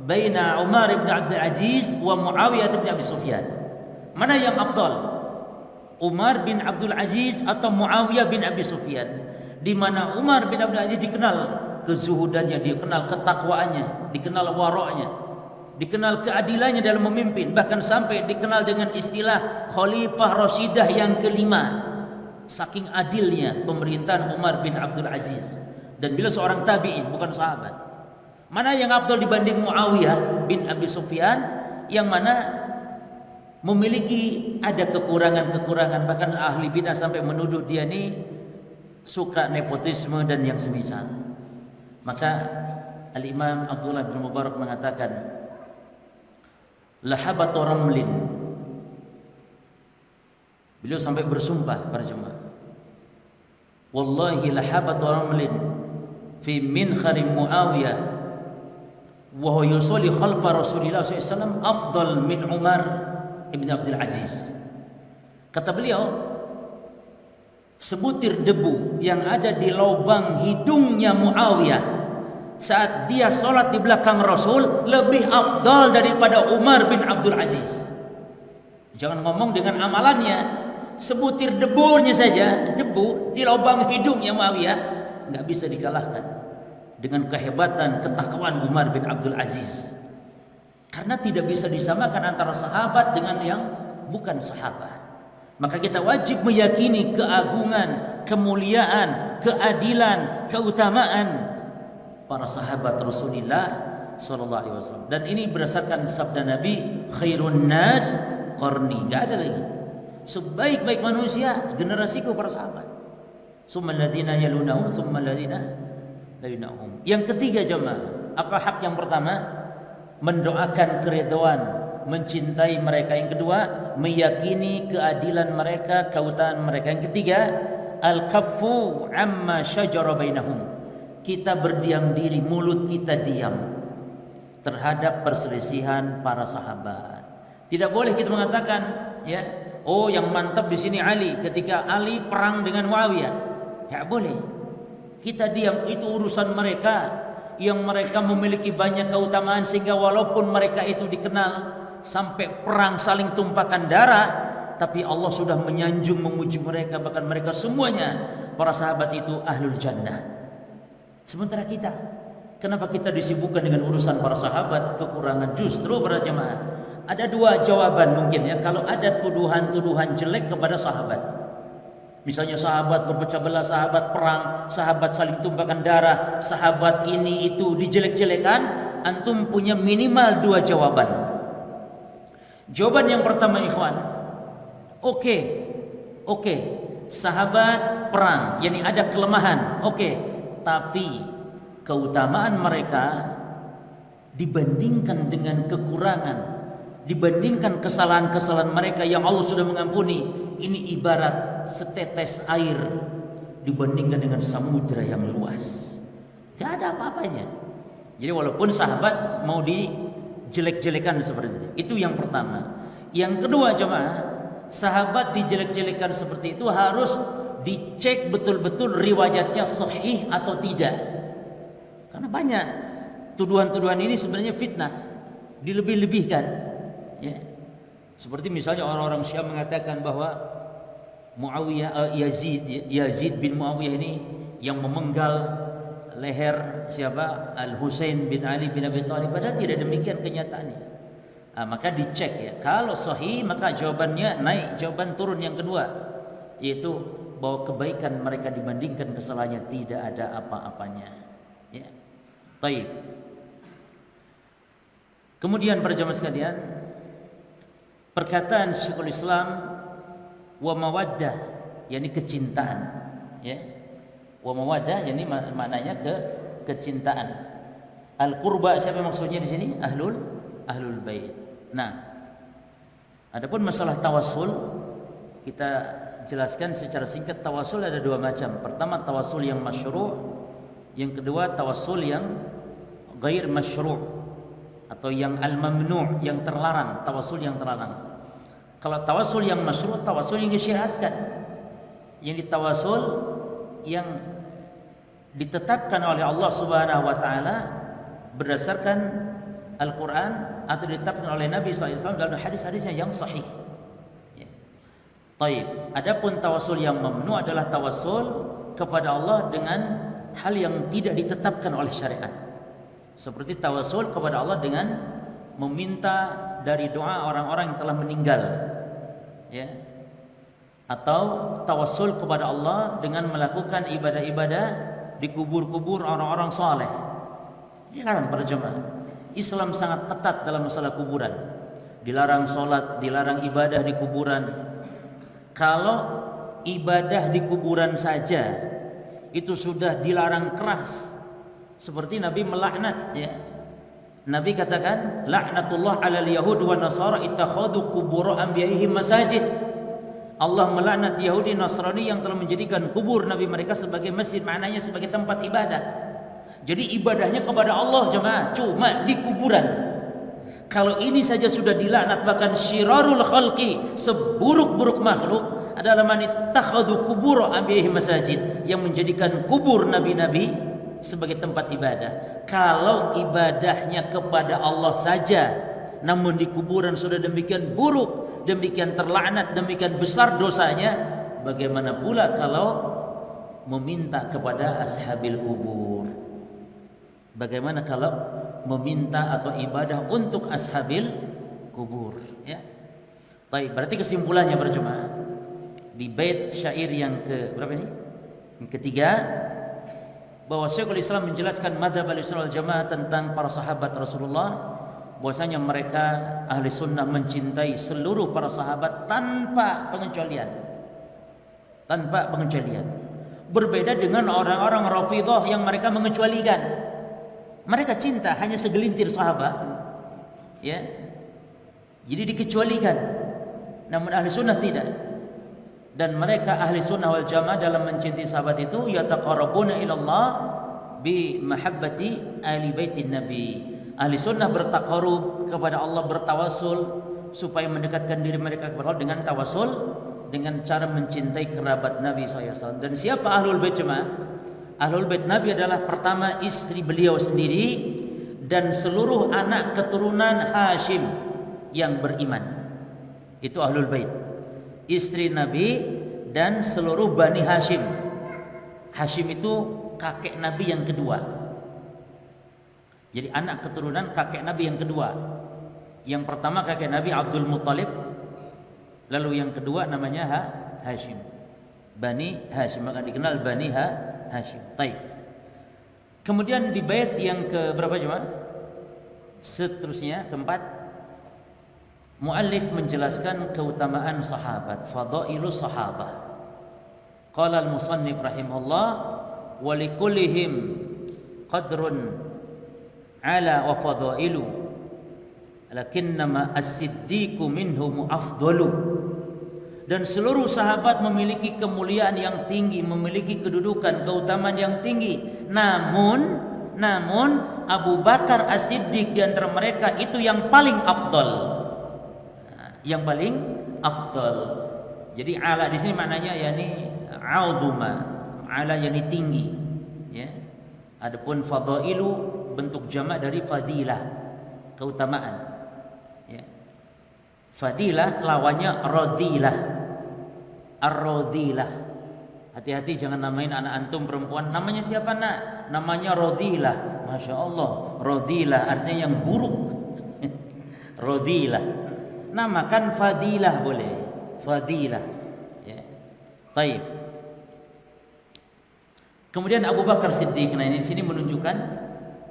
baina Umar ibn Abdul Aziz wa Muawiyah ibn Abi Sufyan? Mana yang afdal, Umar bin Abdul Aziz atau Muawiyah bin Abi Sufyan? Di mana Umar bin Abdul Aziz dikenal kezuhudannya, dikenal ketakwaannya, dikenal waroknya, dikenal keadilannya dalam memimpin, bahkan sampai dikenal dengan istilah Khalifah Rashidah yang kelima. Saking adilnya pemerintahan Umar bin Abdul Aziz, dan beliau seorang tabi'in, bukan sahabat. Mana yang afdal dibanding Muawiyah bin Abi Sufyan, yang mana memiliki ada kekurangan-kekurangan, bahkan ahli bidah sampai menuduh dia ini suka nepotisme dan yang semisal. Maka Al-Imam Abdullah bin Mubarak mengatakan lahabatu ramlin, beliau sampai bersumpah para jemaah, wallahi lahabatu ramlin fi minkhari Muawiyah wa huwa yusalli khalfa Rasulillah SAW afdal min Umar ibn Abdul Aziz. Kata beliau, sebutir debu yang ada di lubang hidungnya Muawiyah saat dia sholat di belakang Rasul lebih afdal daripada Umar bin Abdul Aziz. Jangan ngomong dengan amalannya, sebutir debunya saja, debu di lubang hidungnya Muawiyah nggak bisa dikalahkan dengan kehebatan ketakwaan Umar bin Abdul Aziz. Karena tidak bisa disamakan antara sahabat dengan yang bukan sahabat. Maka kita wajib meyakini keagungan, kemuliaan, keadilan, keutamaan para sahabat Rasulullah sallallahu alaihi wasallam. Dan ini berdasarkan sabda Nabi, khairun nas qarni. Enggak ada lagi. Sebaik-baik manusia generasiku para sahabat. Tsummal ladzina yalunahum tsummal ladzina yalunahum. Yang ketiga jemaah, apa hak yang pertama? Mendoakan keridhaan, mencintai mereka. Yang kedua, meyakini keadilan mereka, keutamaan mereka. Yang ketiga, al-kaffu amma syajara bainahum. Kita berdiam diri, mulut kita diam terhadap perselisihan para sahabat. Tidak boleh kita mengatakan, ya, oh yang mantap di sini Ali ketika Ali perang dengan Muawiyah. Ya boleh. Kita diam, itu urusan mereka. Yang mereka memiliki banyak keutamaan sehingga walaupun mereka itu dikenal sampai perang saling tumpahkan darah, tapi Allah sudah menyanjung memuji mereka, bahkan mereka semuanya para sahabat itu ahlul jannah. Sementara kita, kenapa kita disibukkan dengan urusan para sahabat, kekurangan? Justru para jemaah, ada dua jawaban mungkin ya kalau ada tuduhan-tuduhan jelek kepada sahabat. Misalnya sahabat berpecah belah, sahabat perang, sahabat saling tumpahkan darah, sahabat ini itu dijelek-jelekan, antum punya minimal dua jawaban. Jawaban yang pertama ikhwan, oke, sahabat perang, yakni ada kelemahan, tapi keutamaan mereka dibandingkan dengan kekurangan, dibandingkan kesalahan-kesalahan mereka yang Allah sudah mengampuni, ini ibarat setetes air dibandingkan dengan samudra yang luas. Gak ada apa-apanya. Jadi walaupun sahabat mau dijelek-jelekan seperti itu yang pertama. Yang kedua jemaah, sahabat dijelek-jelekan seperti itu harus dicek betul-betul riwayatnya sahih atau tidak. Karena banyak tuduhan-tuduhan ini sebenarnya fitnah, dilebih-lebihkan. Ya. Seperti misalnya orang-orang Syiah mengatakan bahwa Muawiyah Yazid bin Muawiyah ini yang memenggal leher siapa? Al-Husain bin Ali bin Abi Thalib. Padahal tidak demikian kenyataannya. Maka dicek ya. Kalau sahih maka jawabannya naik, jawaban turun yang kedua, yaitu bahwa kebaikan mereka dibandingkan kesalahannya tidak ada apa-apanya. Ya. Baik. Kemudian para jamaah sekalian, perkataan Syekhul Islam wa mawaddah, yakni kecintaan, ya. Wa mawaddah yakni maknanya kecintaan. Al qurba, siapa maksudnya di sini? Ahlul bait. Nah, adapun masalah tawassul kita jelaskan secara singkat. Tawassul ada dua macam. Pertama tawassul yang masyru', yang kedua tawassul yang ghair masyru' atau yang al-mamnu', yang terlarang, tawassul yang terlarang. Kalau tawassul yang masyru', tawassul yang disyariatkan, yang ditawassul yang ditetapkan oleh Allah Subhanahu wa taala berdasarkan Al-Qur'an atau ditetapkan oleh Nabi SAW dalam hadis-hadisnya yang sahih. Ya. Taib. Adapun tawassul yang mamnu adalah tawassul kepada Allah dengan hal yang tidak ditetapkan oleh syariat. Seperti tawassul kepada Allah dengan meminta dari doa orang-orang yang telah meninggal, ya, atau tawassul kepada Allah dengan melakukan ibadah-ibadah di kubur-kubur orang-orang saleh. Dilarang para jemaah. Islam sangat ketat dalam masalah kuburan. Dilarang salat, dilarang ibadah di kuburan. Kalau ibadah di kuburan saja itu sudah dilarang keras. Seperti Nabi melaknat, ya. Nabi katakan, laknatullah 'alal yahud wa nasara ittakhadhu qubur anbiya'ihim masajid. Allah melaknat Yahudi Nasrani yang telah menjadikan kubur nabi mereka sebagai masjid, maknanya sebagai tempat ibadah. Jadi ibadahnya kepada Allah jemaah cuma di kuburan. Kalau ini saja sudah dilaknat, bahkan syirarul khalqi, seburuk-buruk makhluk, adalah man ittakhadhu qubur anbiya'ihim masajid, yang menjadikan kubur nabi-nabi sebagai tempat ibadah. Kalau ibadahnya kepada Allah saja, namun di kuburan sudah demikian buruk, demikian terlaknat, demikian besar dosanya, bagaimana pula kalau meminta kepada ashabil kubur? Bagaimana kalau meminta atau ibadah untuk ashabil kubur? Ya. Baik, berarti kesimpulannya berjemaah di bait syair yang ke berapa ini? Yang ketiga, bahwa Syekhul Islam menjelaskan madzhab Ahlussunnah wal Jamaah tentang para sahabat Rasulullah, bahwasanya mereka ahli sunnah mencintai seluruh para sahabat tanpa pengecualian. Tanpa pengecualian. Berbeda dengan orang-orang Rafidhah yang mereka mengecualikan. Mereka cinta hanya segelintir sahabat, ya. Jadi dikecualikan. Namun ahli sunnah tidak. Dan mereka ahli sunnah wal jamaah dalam mencintai sahabat itu yataqarrabuna ilallah bi mahabbati ahli baitin nabi. Ahli sunnah bertaqarrub kepada Allah, bertawasul supaya mendekatkan diri mereka kepada Allah dengan tawasul, dengan cara mencintai kerabat Nabi SAW. Dan siapa ahlul bait jemaah? Ahlul bait Nabi adalah pertama istri beliau sendiri dan seluruh anak keturunan Hashim yang beriman. Itu ahlul bait. Istri Nabi dan seluruh Bani Hashim. Hashim itu kakek Nabi yang kedua. Jadi anak keturunan kakek Nabi yang kedua. Yang pertama kakek Nabi Abdul Muttalib, lalu yang kedua namanya Hashim. Bani Hashim, maka dikenal Bani Hashim. Baik. Kemudian di bait yang ke berapa jemaah? Seterusnya keempat, muallif menjelaskan keutamaan sahabat, fadailus sahabah. Qala al-musannif rahimahullah, wa likullihim qadrun ala wa fadailu, lakinnama as-siddiqu minhum afdalu. Dan seluruh sahabat memiliki kemuliaan yang tinggi, memiliki kedudukan, keutamaan yang tinggi. Namun Abu Bakar As-Siddiq di antara mereka itu yang paling afdal. Yang paling afdal. Jadi ala di sini maknanya yakni azuma, ala yakni tinggi, ya. Adapun fadailu bentuk jamak dari fadilah, keutamaan. Ya. Fadilah lawannya radilah. Ar-radilah. Hati-hati jangan namain anak antum perempuan namanya siapa nak? Namanya radilah. Masya Allah, radilah artinya yang buruk. Radilah. Namakan fadilah boleh. Fadilah. Ya. Taib. Kemudian Abu Bakar Siddiq. Nah ini di sini menunjukkan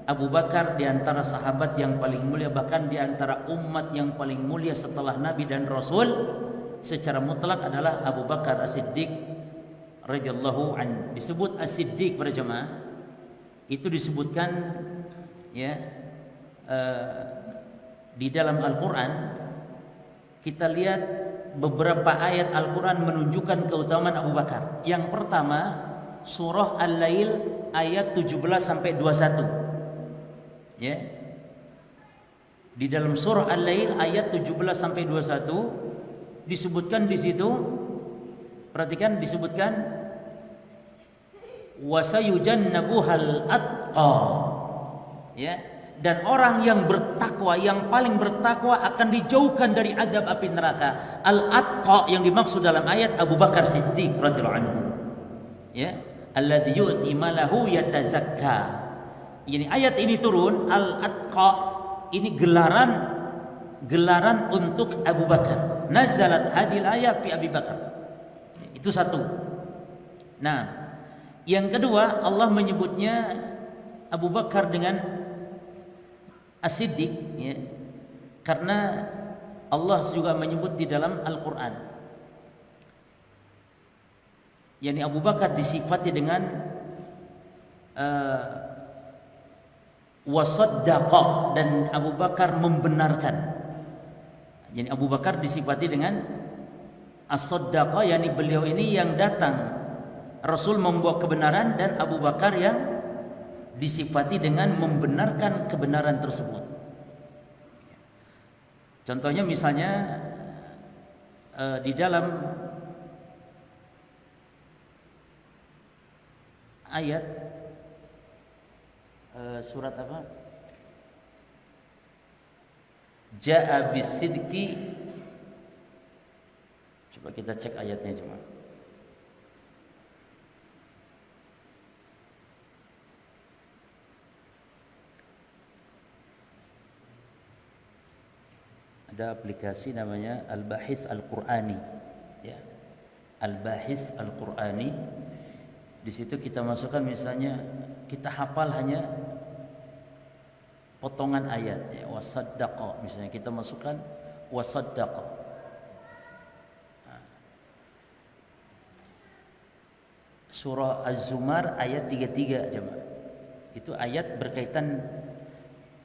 Abu Bakar di antara sahabat yang paling mulia, bahkan di antara umat yang paling mulia setelah Nabi dan Rasul secara mutlak adalah Abu Bakar As-Siddiq radhiyallahu an. Disebut As-Siddiq para jemaah. Itu disebutkan ya di dalam Al-Qur'an. Kita lihat beberapa ayat Al-Quran menunjukkan keutamaan Abu Bakar. Yang pertama, surah Al-Lail ayat 17 sampai 21. Ya. Di dalam surah Al-Lail ayat 17 sampai 21 disebutkan di situ, perhatikan disebutkan wasayujannabuhal atqa. Ya. Dan orang yang bertakwa, yang paling bertakwa akan dijauhkan dari azab api neraka. Al-atqa yang dimaksud dalam ayat Abu Bakar Siddiq radhiyallahu anhu. Ya, alladzi yu'ti malahu yatazakka. Ini ayat ini turun, al-atqa ini gelaran untuk Abu Bakar. Nazalat hadil ayat fi Abi Bakar. Itu satu. Nah, yang kedua Allah menyebutnya Abu Bakar dengan As-Siddiq, ya, karena Allah juga menyebut di dalam Al-Quran, yakni Abu Bakar disifati dengan wasaddaqa, dan Abu Bakar membenarkan. Yakni Abu Bakar disifati dengan as-saddaqa, yakni beliau ini yang datang, Rasul membawa kebenaran, dan Abu Bakar yang disifati dengan membenarkan kebenaran tersebut. Contohnya misalnya di dalam ayat surat apa? Ja'a bisidqi. Coba kita cek ayatnya cuma. Ada aplikasi namanya Al-Bahits Al-Qur'ani, ya. Al-Bahits Al-Qur'ani. Di situ kita masukkan misalnya kita hafal hanya potongan ayat, ya, wasaddaqa misalnya kita masukkan wasaddaqa. Surah Az-Zumar ayat 33 jemaah. Itu ayat berkaitan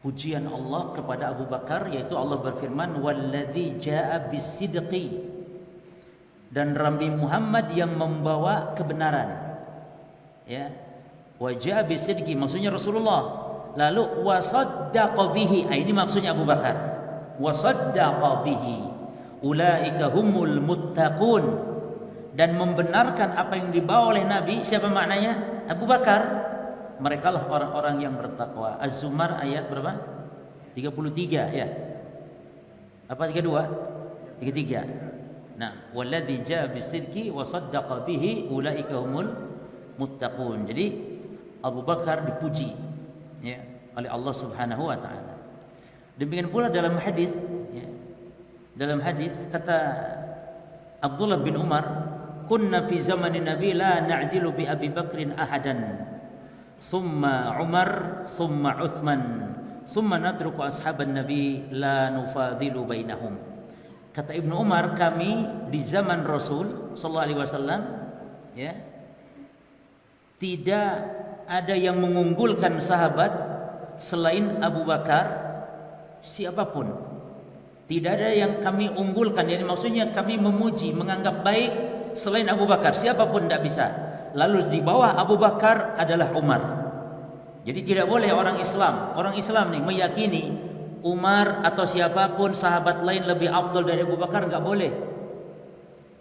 pujian Allah kepada Abu Bakar, yaitu Allah berfirman walladzi jaa'a bisidqi, dan Nabi Muhammad yang membawa kebenaran, ya. Wa jaa'a bisidqi maksudnya Rasulullah, lalu wasaddaqa bihi, ini maksudnya Abu Bakar. Wasaddaqa bihi ulaika humul muttaqun, dan membenarkan apa yang dibawa oleh Nabi. Siapa maknanya? Abu Bakar. Mereka lah orang-orang yang bertakwa. Az-Zumar ayat berapa? 33 ya. Apa 32? 33. Nah, walladzi jaa bisidqi wa saddaqa bihi ulaika humul muttaqun. Jadi Abu Bakar dipuji, ya, oleh Allah Subhanahu wa taala. Demikian pula dalam hadis, ya. Dalam hadis kata Abdullah bin Umar, kunna fi zamanin Nabi la na'dilu bi Abi Bakrin ahadan. Summa Umar, summa Utsman, summa natruku ashaban Nabi la nufadilu bainahum. Kata Ibnu Umar, kami di zaman Rasul sallallahu alaihi wasallam, ya, tidak ada yang mengunggulkan sahabat selain Abu Bakar, siapapun. Tidak ada yang kami unggulkan, yani maksudnya kami memuji, menganggap baik selain Abu Bakar, siapapun tidak bisa. Lalu di bawah Abu Bakar adalah Umar. Jadi tidak boleh orang Islam nih meyakini Umar atau siapapun sahabat lain lebih afdal dari Abu Bakar, enggak boleh.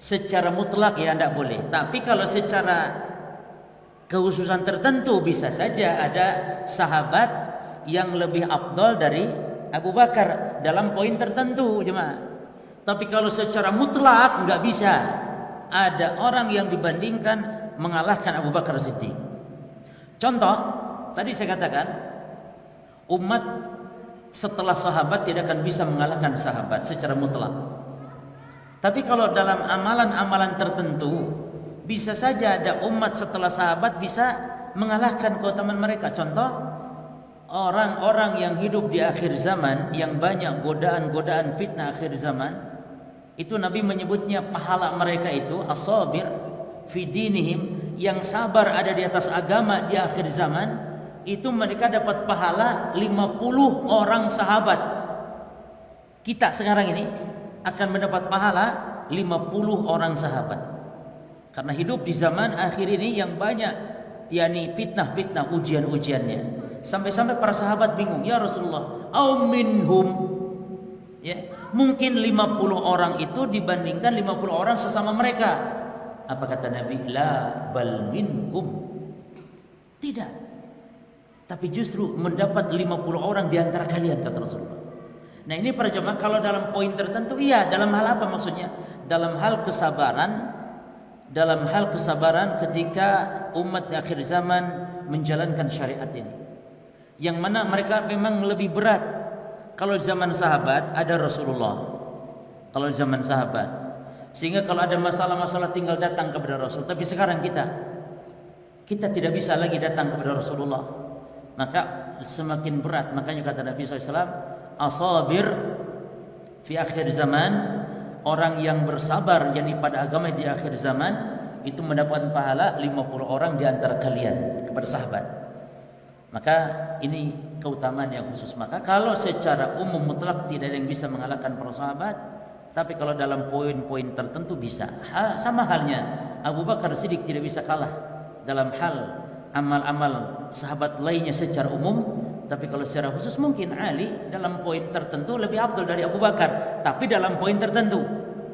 Secara mutlak ya enggak boleh. Tapi kalau secara kekhususan tertentu bisa saja ada sahabat yang lebih afdal dari Abu Bakar dalam poin tertentu, jemaah. Tapi kalau secara mutlak enggak bisa. Ada orang yang dibandingkan mengalahkan Abu Bakar Siddiq. Contoh, tadi saya katakan umat setelah sahabat tidak akan bisa mengalahkan sahabat secara mutlak. Tapi kalau dalam amalan-amalan tertentu bisa saja ada umat setelah sahabat bisa mengalahkan keutamaan mereka. Contoh, orang-orang yang hidup di akhir zaman, yang banyak godaan-godaan fitnah akhir zaman, itu Nabi menyebutnya pahala mereka itu as-sabir fi dinihim, yang sabar ada di atas agama di akhir zaman, itu mereka dapat pahala 50 orang sahabat. Kita sekarang ini akan mendapat pahala 50 orang sahabat. Karena hidup di zaman akhir ini yang banyak yakni fitnah-fitnah, ujian-ujiannya. Sampai-sampai para sahabat bingung, ya Rasulullah, au minhum, ya, mungkin 50 orang itu dibandingkan 50 orang sesama mereka. Apa kata Nabi? La bal minkum. Tidak. Tapi justru mendapat 50 orang di antara kalian, kata Rasulullah. Nah ini para jemaah, kalau dalam poin tertentu iya, dalam hal apa maksudnya? Dalam hal kesabaran ketika umat di akhir zaman menjalankan syariat ini. Yang mana mereka memang lebih berat. Kalau zaman sahabat ada Rasulullah. Kalau zaman sahabat, sehingga kalau ada masalah-masalah tinggal datang kepada Rasul. Tapi sekarang kita tidak bisa lagi datang kepada Rasulullah. Maka semakin berat. Makanya kata Nabi SAW, asabir fi akhir zaman, orang yang bersabar yakni pada agama di akhir zaman itu mendapat pahala 50 orang di antara kalian kepada sahabat. Maka ini keutamaan yang khusus. Maka kalau secara umum mutlak tidak ada yang bisa mengalahkan para sahabat, tapi kalau dalam poin-poin tertentu bisa. Sama halnya Abu Bakar Siddiq tidak bisa kalah dalam hal amal-amal sahabat lainnya secara umum. Tapi kalau secara khusus mungkin Ali dalam poin tertentu lebih afdal dari Abu Bakar, tapi dalam poin tertentu.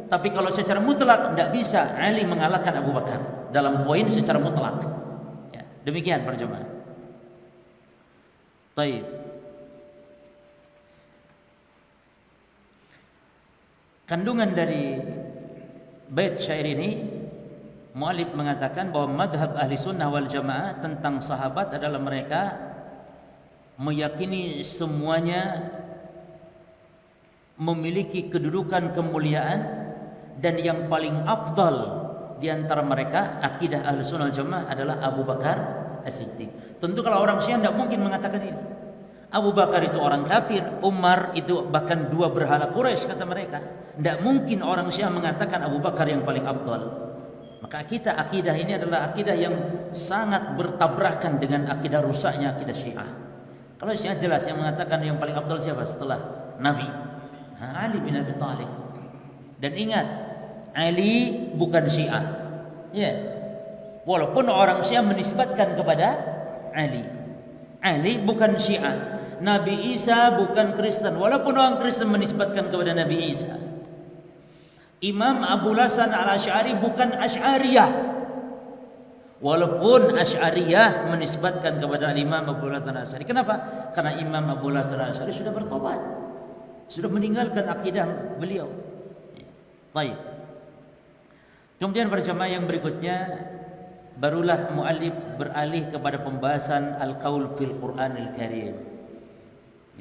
Tapi kalau secara mutlak tidak bisa Ali mengalahkan Abu Bakar dalam poin secara mutlak, ya. Demikian para jemaah. Baik. Kandungan dari bait syair ini, muallif mengatakan bahwa madhab ahli sunnah wal jamaah tentang sahabat adalah mereka meyakini semuanya memiliki kedudukan kemuliaan, dan yang paling afdal di antara mereka akidah ahli sunnah wal jamaah adalah Abu Bakar As-Siddiq. Tentu kalau orang Syiah tidak mungkin mengatakan ini. Abu Bakar itu orang kafir, Umar itu bahkan dua berhala Quraisy kata mereka. Tidak mungkin orang Syiah mengatakan Abu Bakar yang paling afdal. Maka akidah ini adalah akidah yang sangat bertabrakan dengan akidah rusaknya akidah Syiah. Kalau Syiah jelas yang mengatakan yang paling afdal siapa setelah Nabi? Ali bin Abi Thalib. Dan ingat, Ali bukan Syiah. Ya. Walaupun orang Syiah menisbatkan kepada Ali. Ali bukan Syiah. Nabi Isa bukan Kristen, walaupun orang Kristen menisbatkan kepada Nabi Isa. Imam Abu Hasan Al-Asy'ari bukan Asy'ariyah, walaupun Asy'ariyah menisbatkan kepada Imam Abu Hasan Al-Asy'ari. Kenapa? Karena Imam Abu Hasan Al-Asy'ari sudah bertobat, sudah meninggalkan akidah beliau. Baik. Kemudian para jemaah yang berikutnya, barulah muallif beralih kepada pembahasan al-qaul fil Qur'anil Karim.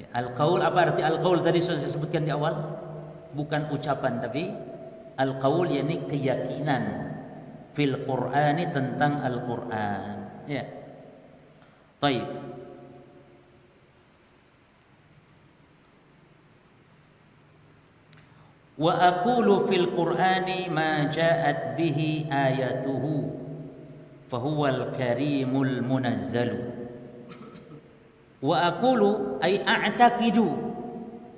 Al-qaul, apa arti al-qaul tadi sudah saya sebutkan di awal? Bukan ucapan, tapi al-qaul yakni keyakinan fil Qur'ani, tentang Al-Qur'an. Ya. Baik. Wa aqulu fil Qur'ani ma ja'at bihi ayatuhu fahuwal karimul munazzalu. Wa aqulu ay a'taqidu,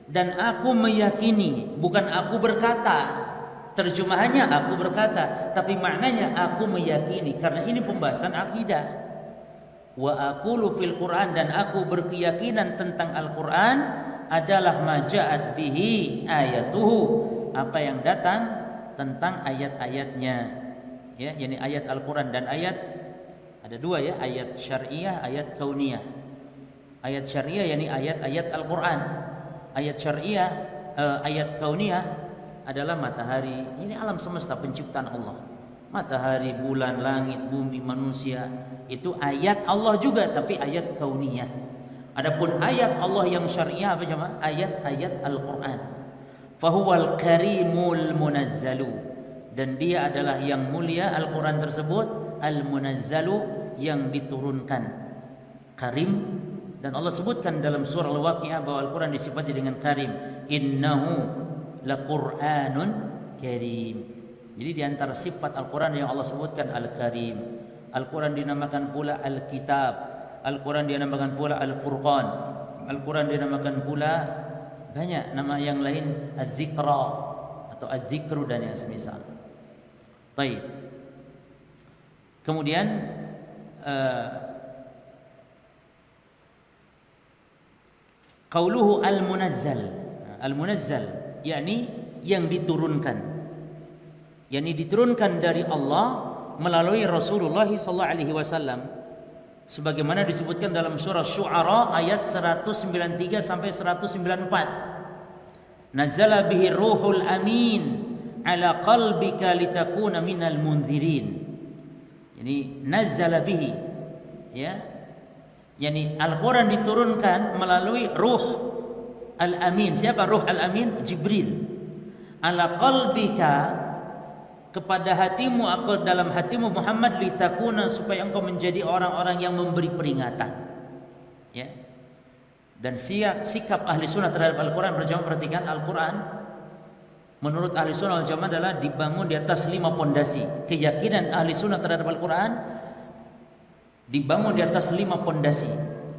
dan aku meyakini, bukan aku berkata. Terjemahannya aku berkata, tapi maknanya aku meyakini, karena ini pembahasan akidah. Wa aqulu fil Qur'an, dan aku berkeyakinan tentang Al-Qur'an adalah ma ja'at bihi ayatuhu, apa yang datang tentang ayat-ayatnya. Ya, yakni ayat Al-Qur'an, dan ayat ada dua ya, ayat syariah, ayat kauniyah. Ayat syariah yakni ayat-ayat Al-Qur'an. Ayat syariah, ayat kauniyah adalah matahari. Ini alam semesta penciptaan Allah. Matahari, bulan, langit, bumi, manusia, itu ayat Allah juga, tapi ayat kauniyah. Adapun ayat Allah yang syariah apa jemaah? Ayat-ayat Al-Qur'an. Fahuwal karimul munazzalu, dan dia adalah yang mulia Al-Qur'an tersebut, al-munazzalu, yang diturunkan. Karim. Dan Allah sebutkan dalam surah Al-Waqi'ah bahwa Al-Quran disifati dengan karim. Innahu laqur'anun karim. Jadi di antara sifat Al-Quran yang Allah sebutkan Al-Karim. Al-Quran dinamakan pula Al-Kitab. Al-Quran dinamakan pula Al-Furqan. Al-Quran dinamakan pula banyak nama yang lain, Al-Dzikra atau Al-Dzikru dan yang semisal. Baik. Kemudian qauluhu al-munazzal. Al-munazzal yakni yang diturunkan. Yakni diturunkan dari Allah melalui Rasulullah sallallahu alaihi wasallam, sebagaimana disebutkan dalam surah Syu'ara ayat 193 sampai 194. Nazzala bihi ruhul amin ala qalbika litakuna minal munzirin. Yani nazzala bihi, ya, yani Al-Quran diturunkan melalui Ruh Al-Amin. Siapa Ruh Al-Amin? Jibril. Ala qalbika, kepada hatimu, aku dalam hatimu Muhammad, litakuna, supaya engkau menjadi orang-orang yang memberi peringatan. Ya. Dan sikap ahli sunnah terhadap Al-Quran, berjamaah perhatikan, Al-Quran menurut ahli sunnah wal jamaah adalah dibangun di atas 5 pondasi. Keyakinan ahli sunnah terhadap Al-Quran dibangun di atas 5 pondasi.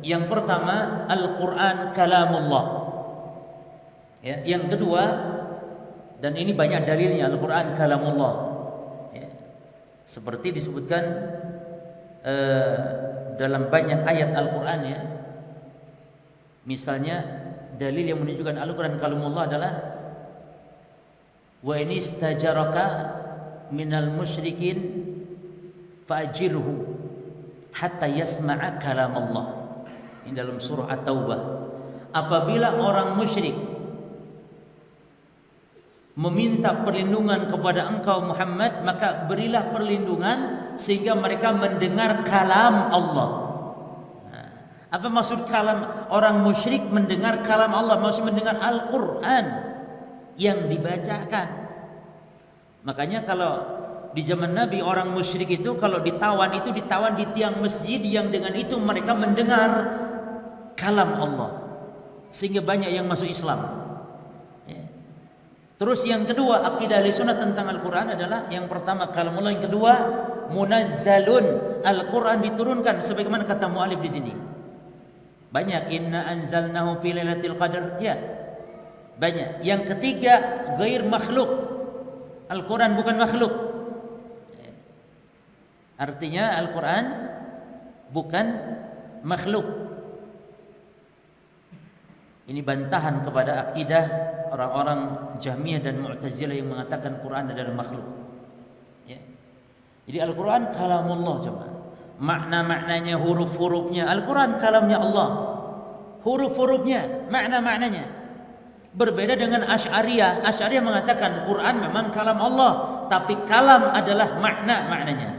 Yang pertama, Al-Quran kalamullah. Ya, yang kedua, dan ini banyak dalilnya, Al-Quran kalamullah. Ya, seperti disebutkan dalam banyak ayat Al-Quran, ya. Misalnya dalil yang menunjukkan Al-Quran kalamullah adalah wa in istajaraka minal musyrikin fa'jirhu hatta yasma'a kalam Allah. Ini dalam surah At-Taubah. Apabila orang musyrik meminta perlindungan kepada engkau Muhammad, maka berilah perlindungan sehingga mereka mendengar kalam Allah. Nah, apa maksud kalam? Orang musyrik mendengar kalam Allah, maksud mendengar Al-Quran yang dibacakan. Makanya kalau di zaman Nabi orang musyrik itu kalau ditawan di tiang masjid yang dengan itu mereka mendengar kalam Allah, sehingga banyak yang masuk Islam. Terus yang kedua, akidah Ahlussunnah tentang Al-Quran adalah yang pertama kalamullah, yang kedua munazzalun, Al-Quran diturunkan sebagaimana kata mu'alif di sini. Banyak, inna anzalnahu fi lailatul qadar, ya. Banyak. Yang ketiga, ghair makhluk. Al-Quran bukan makhluk. Artinya Al-Quran bukan makhluk. Ini bantahan kepada akidah orang-orang Jahmiyah dan Mu'tazilah yang mengatakan Quran adalah makhluk. Ya. Jadi Al-Quran kalamullah, coba. Makna-maknanya, huruf-hurufnya. Al-Quran kalamnya Allah. Huruf-hurufnya, makna-maknanya. Berbeda dengan Asy'ariyah. Asy'ariyah mengatakan Quran memang kalam Allah, tapi kalam adalah makna-maknanya.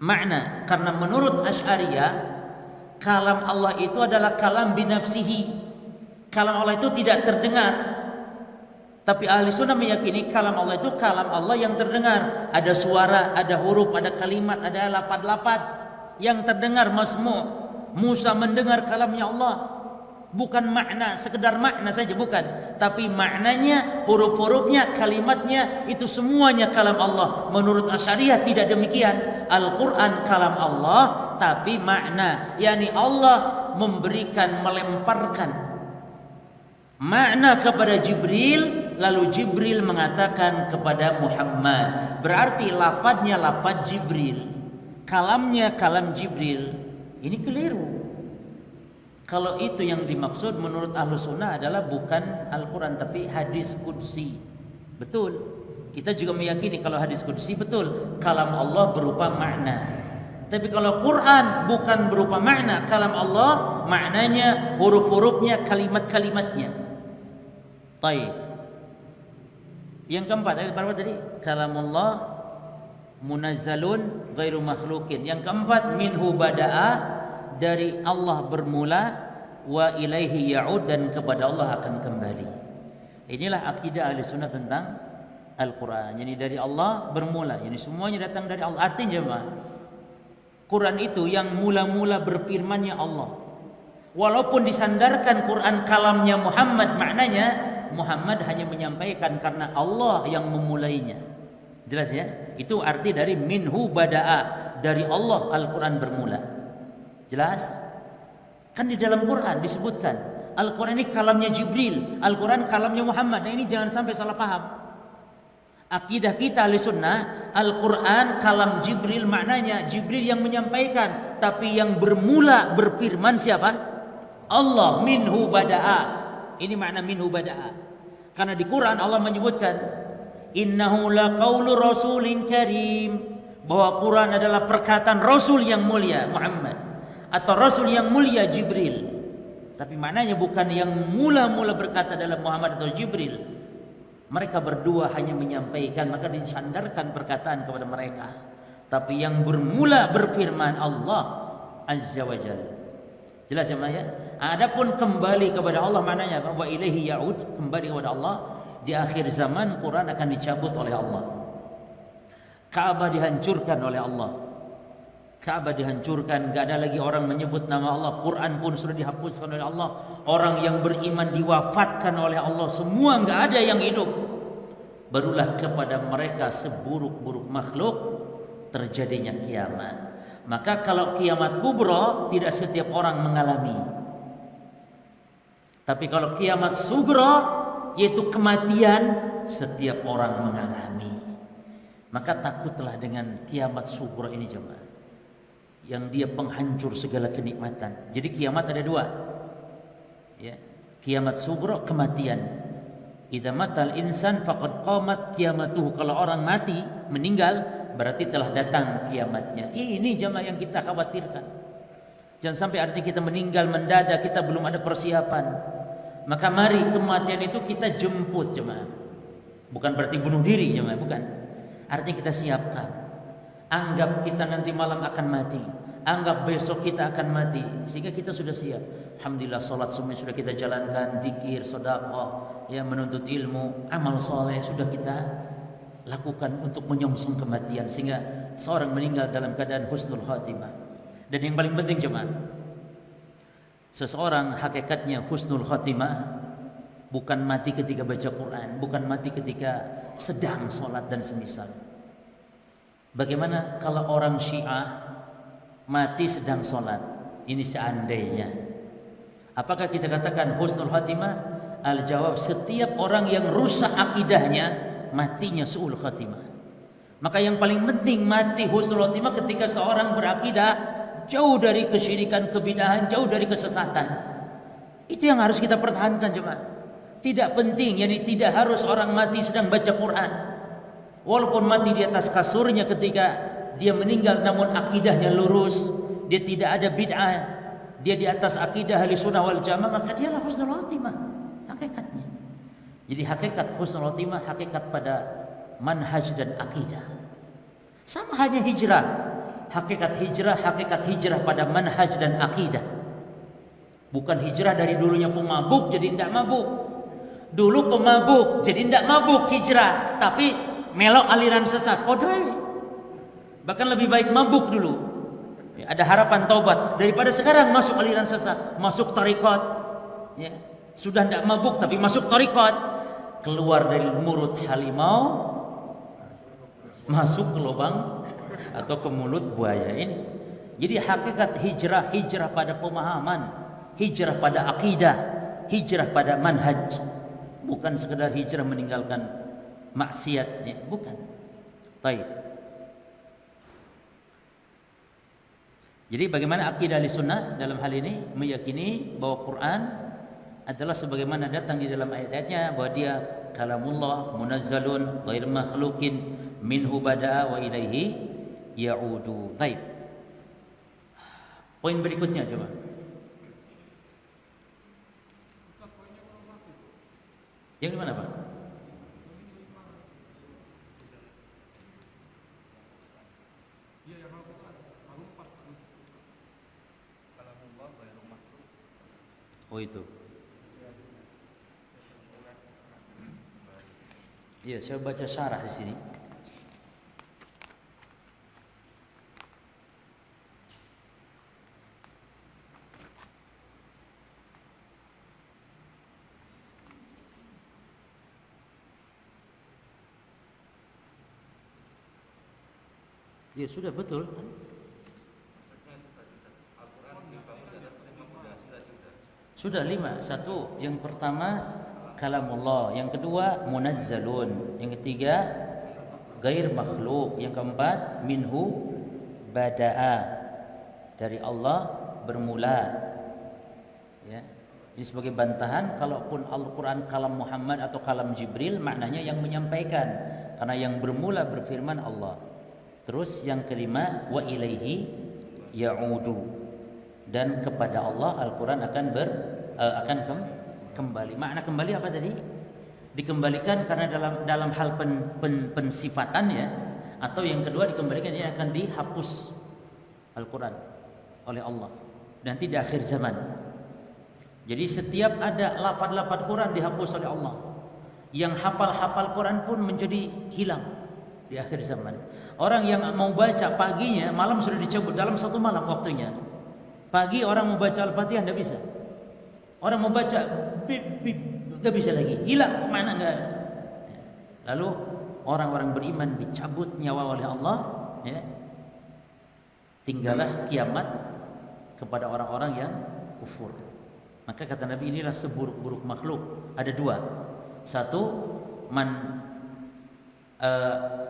Makna, karena menurut Asy'ariyah kalam Allah itu adalah kalam binafsihi. Kalam Allah itu tidak terdengar. Tapi Ahlussunnah meyakini kalam Allah itu kalam Allah yang terdengar. Ada suara, ada huruf, ada kalimat, ada lafaz-lafaz yang terdengar, masmu'. Musa mendengar kalamnya Allah. Bukan makna, sekedar makna saja, bukan. Tapi maknanya, huruf-hurufnya, kalimatnya, itu semuanya kalam Allah. Menurut Asy'ariyah tidak demikian. Al-Quran kalam Allah, tapi makna, yakni Allah memberikan, melemparkan makna kepada Jibril, lalu Jibril mengatakan kepada Muhammad. Berarti lafadznya lafadz Jibril, kalamnya kalam Jibril. Ini keliru. Kalau itu yang dimaksud menurut Ahlussunnah adalah bukan Al-Quran tapi hadis qudsi. Betul. Kita juga meyakini kalau hadis qudsi betul, kalam Allah berupa makna. Tapi kalau Quran bukan berupa makna, kalam Allah maknanya, huruf-hurufnya, kalimat-kalimatnya. Baik. Yang keempat, ayat berapa tadi? Kalamullah munazzalun ghairu makhlukin. Yang keempat, minhu bada'a, dari Allah bermula, wa ilaihi ya'ud, dan kepada Allah akan kembali. Inilah akidah Ahlussunnah tentang Al-Quran. Jadi dari Allah bermula, jadi semuanya datang dari Allah. Artinya apa? Quran itu yang mula-mula berfirmannya Allah. Walaupun disandarkan Quran kalamnya Muhammad, maknanya Muhammad hanya menyampaikan karena Allah yang memulainya. Jelas ya? Itu arti dari minhu bada'a, dari Allah Al-Quran bermula. Jelas? Kan di dalam Quran disebutkan Al-Quran ini kalamnya Jibril, Al-Quran kalamnya Muhammad. Nah ini jangan sampai salah paham. Akidah kita Ahlussunnah, Al-Quran kalam Jibril, maknanya Jibril yang menyampaikan, tapi yang bermula berfirman siapa? Allah. Minhu bada'a. Ini makna minhu bada'a. Karena di Quran Allah menyebutkan innahu laqaulu rasulin karim, bahwa Quran adalah perkataan Rasul yang mulia Muhammad, atau Rasul yang mulia Jibril. Tapi maknanya bukan yang mula-mula berkata dalam Muhammad atau Jibril. Mereka berdua hanya menyampaikan, maka disandarkan perkataan kepada mereka. Tapi yang bermula berfirman Allah Azza wa Jalla. Jelas ya? Adapun kembali kepada Allah maknanya wa ilaihi ya'ud, kembali kepada Allah. Di akhir zaman Quran akan dicabut oleh Allah. Ka'bah dihancurkan oleh Allah. Ka'bah dihancurkan, gak ada lagi orang menyebut nama Allah. Quran pun sudah dihapuskan oleh Allah. Orang yang beriman diwafatkan oleh Allah. Semua gak ada yang hidup. Barulah kepada mereka seburuk-buruk makhluk terjadinya kiamat. Maka kalau kiamat kubra tidak setiap orang mengalami. Tapi kalau kiamat sugra, yaitu kematian, setiap orang mengalami. Maka takutlah dengan kiamat sugra ini jemaah, yang dia penghancur segala kenikmatan. Jadi kiamat ada dua, ya. Kiamat sugra, kematian. Idza matal insan faqad qamat kiamatuhu. Kalau orang mati, meninggal, berarti telah datang kiamatnya. Ini jemaah yang kita khawatirkan. Jangan sampai arti kita meninggal mendadak, kita belum ada persiapan. Maka mari kematian itu kita jemput jemaah. Bukan berarti bunuh diri jemaah, bukan. Artinya kita siapkan. Anggap kita nanti malam akan mati. Anggap besok kita akan mati. Sehingga kita sudah siap. Alhamdulillah salat semua sudah kita jalankan, zikir, sedekah, ya menuntut ilmu, amal soleh sudah kita lakukan untuk menyongsong kematian sehingga seorang meninggal dalam keadaan husnul khatimah. Dan yang paling penting jemaah, seseorang hakikatnya husnul khatimah bukan mati ketika baca Quran, bukan mati ketika sedang sholat dan semisal. Bagaimana kalau orang Syiah mati sedang sholat? Ini seandainya. Apakah kita katakan husnul khatimah? Al-jawab, setiap orang yang rusak akidahnya matinya su'ul khatimah. Maka yang paling penting mati husnul khatimah ketika seorang berakidah jauh dari kesyirikan, kebidahan, jauh dari kesesatan. Itu yang harus kita pertahankan jemaah. Tidak penting, yakni tidak harus orang mati sedang baca Quran. Walaupun mati di atas kasurnya ketika dia meninggal namun akidahnya lurus, dia tidak ada bid'ah, dia di atas akidah ahli sunnah wal jamaah, maka dialah husnul khatimah hakikatnya. Jadi hakikat husnul khatimah hakikat pada manhaj dan akidah. Sama hanya hijrah. Hakikat hijrah pada manhaj dan akidah. Bukan hijrah dari dulunya pemabuk jadi tidak mabuk. Dulu pemabuk jadi tidak mabuk hijrah, tapi melok aliran sesat. Oh doi. Bahkan lebih baik mabuk dulu. Ya, ada harapan taubat daripada sekarang masuk aliran sesat, masuk tarekat. Ya, sudah tidak mabuk tapi masuk tarekat, keluar dari mulut harimau, masuk ke lubang atau ke mulut buaya ini. Jadi hakikat hijrah pada pemahaman, hijrah pada akidah, hijrah pada manhaj. Bukan sekedar hijrah meninggalkan maksiat, ya, bukan. Baik. Jadi bagaimana akidah Ahlussunnah dalam hal ini? Meyakini bahwa Quran adalah sebagaimana datang di dalam ayat-ayatnya, bahwa dia kalamullah munazzalun ghair makhluqin minhu bada'a wa ilaihi ya'udu. Baik. Poin berikutnya coba. Yang di mana, Pak? Oh itu. Iya, saya baca syarah di sini. Ya sudah betul. Sudah 5. Satu, yang pertama kalamullah, yang kedua munazzalun, yang ketiga ghair makhluk, yang keempat minhu bada'a, dari Allah bermula. Ya. Ini sebagai bantahan, kalaupun Al-Quran kalam Muhammad atau kalam Jibril, maknanya yang menyampaikan, karena yang bermula berfirman Allah. Terus yang kelima wa ilaihi ya'udu, dan kepada Allah Al-Quran akan kembali. Makna kembali apa tadi? Dikembalikan karena dalam hal pensifatan ya, atau yang kedua dikembalikan ini akan dihapus Al-Quran oleh Allah nanti di akhir zaman. Jadi setiap ada lafaz-lafaz Quran dihapus oleh Allah. Yang hafal Quran pun menjadi hilang di akhir zaman. Orang yang mau baca paginya, malam sudah dicabut dalam satu malam waktunya. Pagi orang mau baca Al-Fatihah tidak bisa. Orang mau baca tidak bisa lagi, hilang mana enggak. Lalu orang-orang beriman dicabut nyawa oleh Allah, ya. Tinggallah kiamat kepada orang-orang yang kufur. Maka kata Nabi, inilah seburuk-buruk makhluk. Ada dua. Satu, man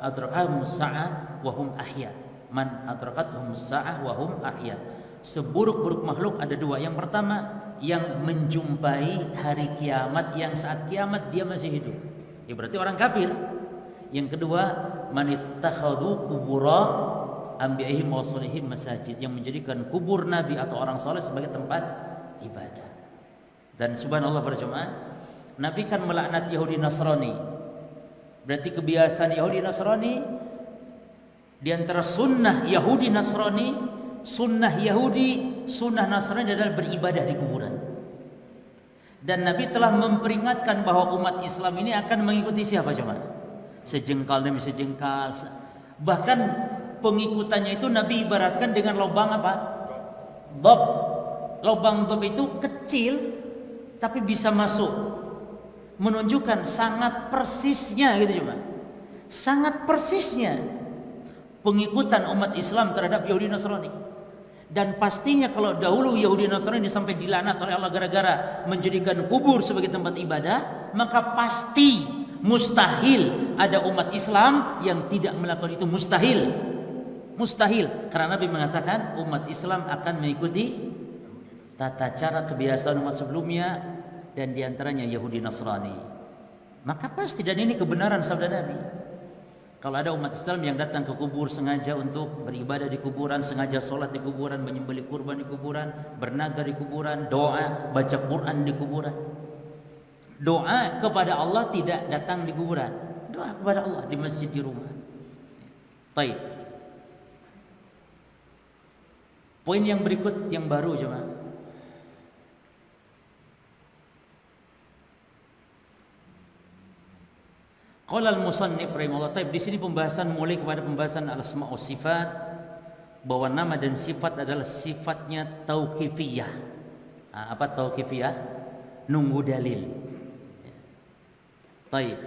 adrakahum sa'ah wa hum ahya. Man adrakatuhum sa'ah wa hum ahya. Seburuk-buruk makhluk ada dua. Yang pertama, yang menjumpai hari kiamat, yang saat kiamat dia masih hidup. Ya berarti orang kafir. Yang kedua, man ittakhadhu qubura anbiya'ihim wa salihim masajid, yang menjadikan kubur nabi atau orang saleh sebagai tempat ibadah. Dan subhanallah para jemaah, Nabi kan melaknat Yahudi Nasrani. Berarti kebiasaan Yahudi Nasrani, di antara sunnah Yahudi Nasrani, sunnah Yahudi, sunnah Nasrani adalah beribadah di kuburan. Dan Nabi telah memperingatkan bahwa umat Islam ini akan mengikuti siapa jemaah? Sejengkal demi sejengkal. Bahkan pengikutannya itu Nabi ibaratkan dengan lubang apa? Dob. Lubang dob itu kecil tapi bisa masuk, menunjukkan sangat persisnya gitu cuma. Sangat persisnya pengikutan umat Islam terhadap Yahudi Nasrani. Dan pastinya kalau dahulu Yahudi Nasrani sampai dilaknat oleh Allah gara-gara menjadikan kubur sebagai tempat ibadah, maka pasti mustahil ada umat Islam yang tidak melakukan itu. Mustahil. Mustahil, karena Nabi mengatakan umat Islam akan mengikuti tata cara kebiasaan umat sebelumnya, dan diantaranya Yahudi Nasrani. Maka pasti, dan ini kebenaran sabda Nabi, kalau ada umat Islam yang datang ke kubur sengaja untuk beribadah di kuburan, sengaja sholat di kuburan, menyembelih kurban di kuburan, bernaga di kuburan, doa, baca Quran di kuburan. Doa kepada Allah tidak datang di kuburan, doa kepada Allah di masjid, di rumah. Baik. Poin yang berikut yang baru jemaah. Qala al-musannif rahimahullah. Di sini pembahasan mulai kepada pembahasan al-asma' wa sifat, bahwa nama dan sifat adalah sifatnya tauqifiyah. Apa tauqifiyah? Nunggu dalil. Baik.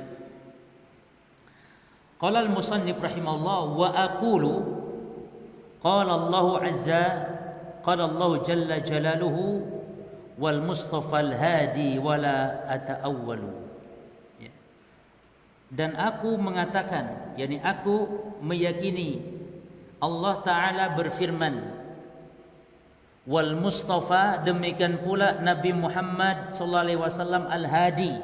Qala al-musannif rahimahullah wa aqulu qala Allah azza qala Allah jalla jalaluhu wal mustafa al-hadi wala ata'awwalu. Dan aku mengatakan, yakni aku meyakini Allah Ta'ala berfirman, wal mustafa, demikian pula Nabi Muhammad SAW al-hadi.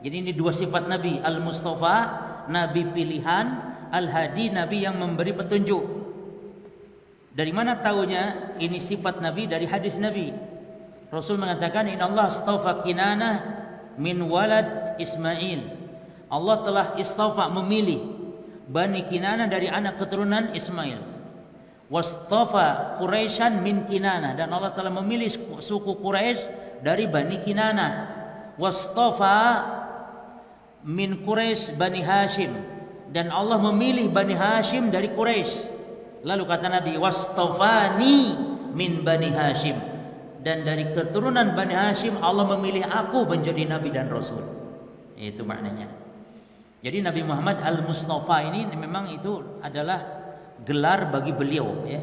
Jadi ini dua sifat Nabi, al-mustafa Nabi pilihan, al-hadi Nabi yang memberi petunjuk. Dari mana tahunya ini sifat Nabi? Dari hadis Nabi. Rasul mengatakan, inna Allah astafa Kinanah min walad Ismail. Allah telah istafa, memilih Bani Kinanah dari anak keturunan Ismail. Wastafa Quraisyan min Kinanah, dan Allah telah memilih suku Quraisy dari Bani Kinanah. Wastafa min Quraisy Bani Hashim, dan Allah memilih Bani Hashim dari Quraisy. Lalu kata Nabi, wastafani min Bani Hashim, dan dari keturunan Bani Hashim Allah memilih aku menjadi Nabi dan Rasul. Itu maknanya. Jadi Nabi Muhammad al-Mustafa ini memang itu adalah gelar bagi beliau, ya.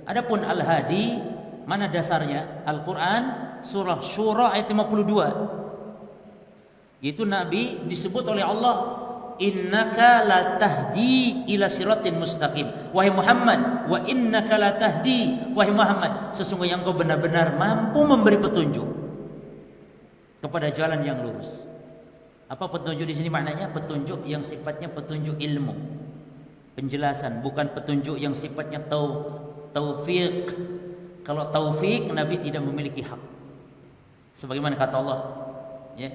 Adapun al-hadi, mana dasarnya? Al-Quran surah Syura ayat 52. Itu Nabi disebut oleh Allah, innaka la tahdi ila siratin mustaqim. Wahai Muhammad, wa innaka la tahdi, wahai Muhammad, sesungguhnya engkau benar-benar mampu memberi petunjuk kepada jalan yang lurus. Apa petunjuk di sini maknanya? Petunjuk yang sifatnya petunjuk ilmu, penjelasan, bukan petunjuk yang sifatnya taufik. Kalau taufik, Nabi tidak memiliki hak. Sebagaimana kata Allah, ya,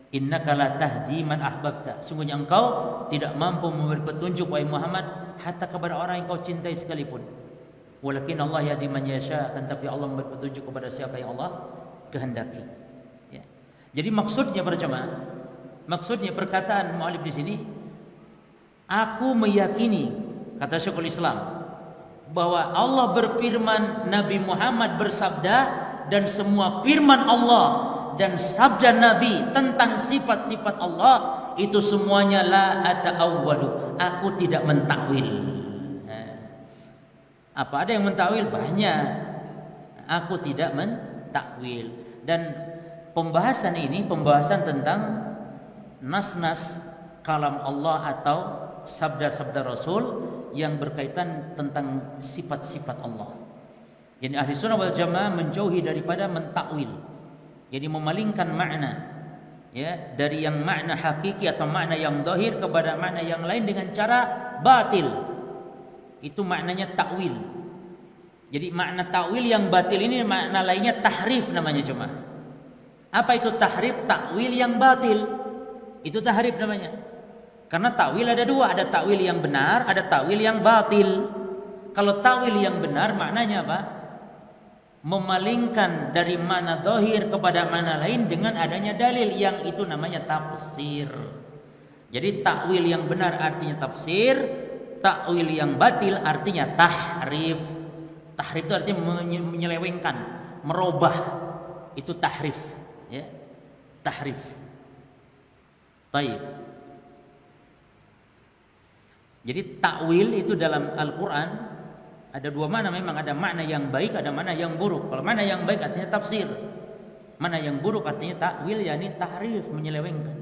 innaka la tahdi man ahbabta. Sungguhnya engkau tidak mampu memberi petunjuk wahai Muhammad hatta kepada orang yang kau cintai sekalipun. Walakin Allah yahdi man yasha, akan tapi Allah memberi petunjuk kepada siapa yang Allah kehendaki. Ya. Jadi maksudnya para jemaah, maksudnya perkataan mu'alif di sini, aku meyakini, kata Syekhul Islam, bahwa Allah berfirman, Nabi Muhammad bersabda, dan semua firman Allah dan sabda Nabi tentang sifat-sifat Allah itu semuanya la ata'awwalu, aku tidak mentakwil. Apa ada yang mentakwil? Banyak. Aku tidak mentakwil. Dan pembahasan ini pembahasan tentang nas-nas kalam Allah atau sabda-sabda Rasul yang berkaitan tentang sifat-sifat Allah. Jadi ahli sunnah wal jamaah menjauhi daripada mentakwil, jadi memalingkan makna, ya, dari yang makna hakiki atau makna yang zahir kepada makna yang lain dengan cara batil. Itu maknanya takwil. Jadi makna takwil yang batil ini makna lainnya tahrif namanya cuma. Apa itu tahrif? Takwil yang batil. Itu tahrif namanya. Karena takwil ada dua, ada takwil yang benar, ada takwil yang batil. Kalau takwil yang benar maknanya apa? Memalingkan dari makna zahir kepada makna lain dengan adanya dalil, yang itu namanya tafsir. Jadi takwil yang benar artinya tafsir, takwil yang batil artinya tahrif. Tahrif itu artinya menyelewengkan, merubah. Itu tahrif, ya. Tahrif. Baik. Jadi takwil itu dalam Al-Quran ada dua makna, memang ada makna yang baik, ada makna yang buruk. Kalau makna yang baik artinya tafsir, makna yang buruk artinya takwil, yakni tahrif, menyelewengkan.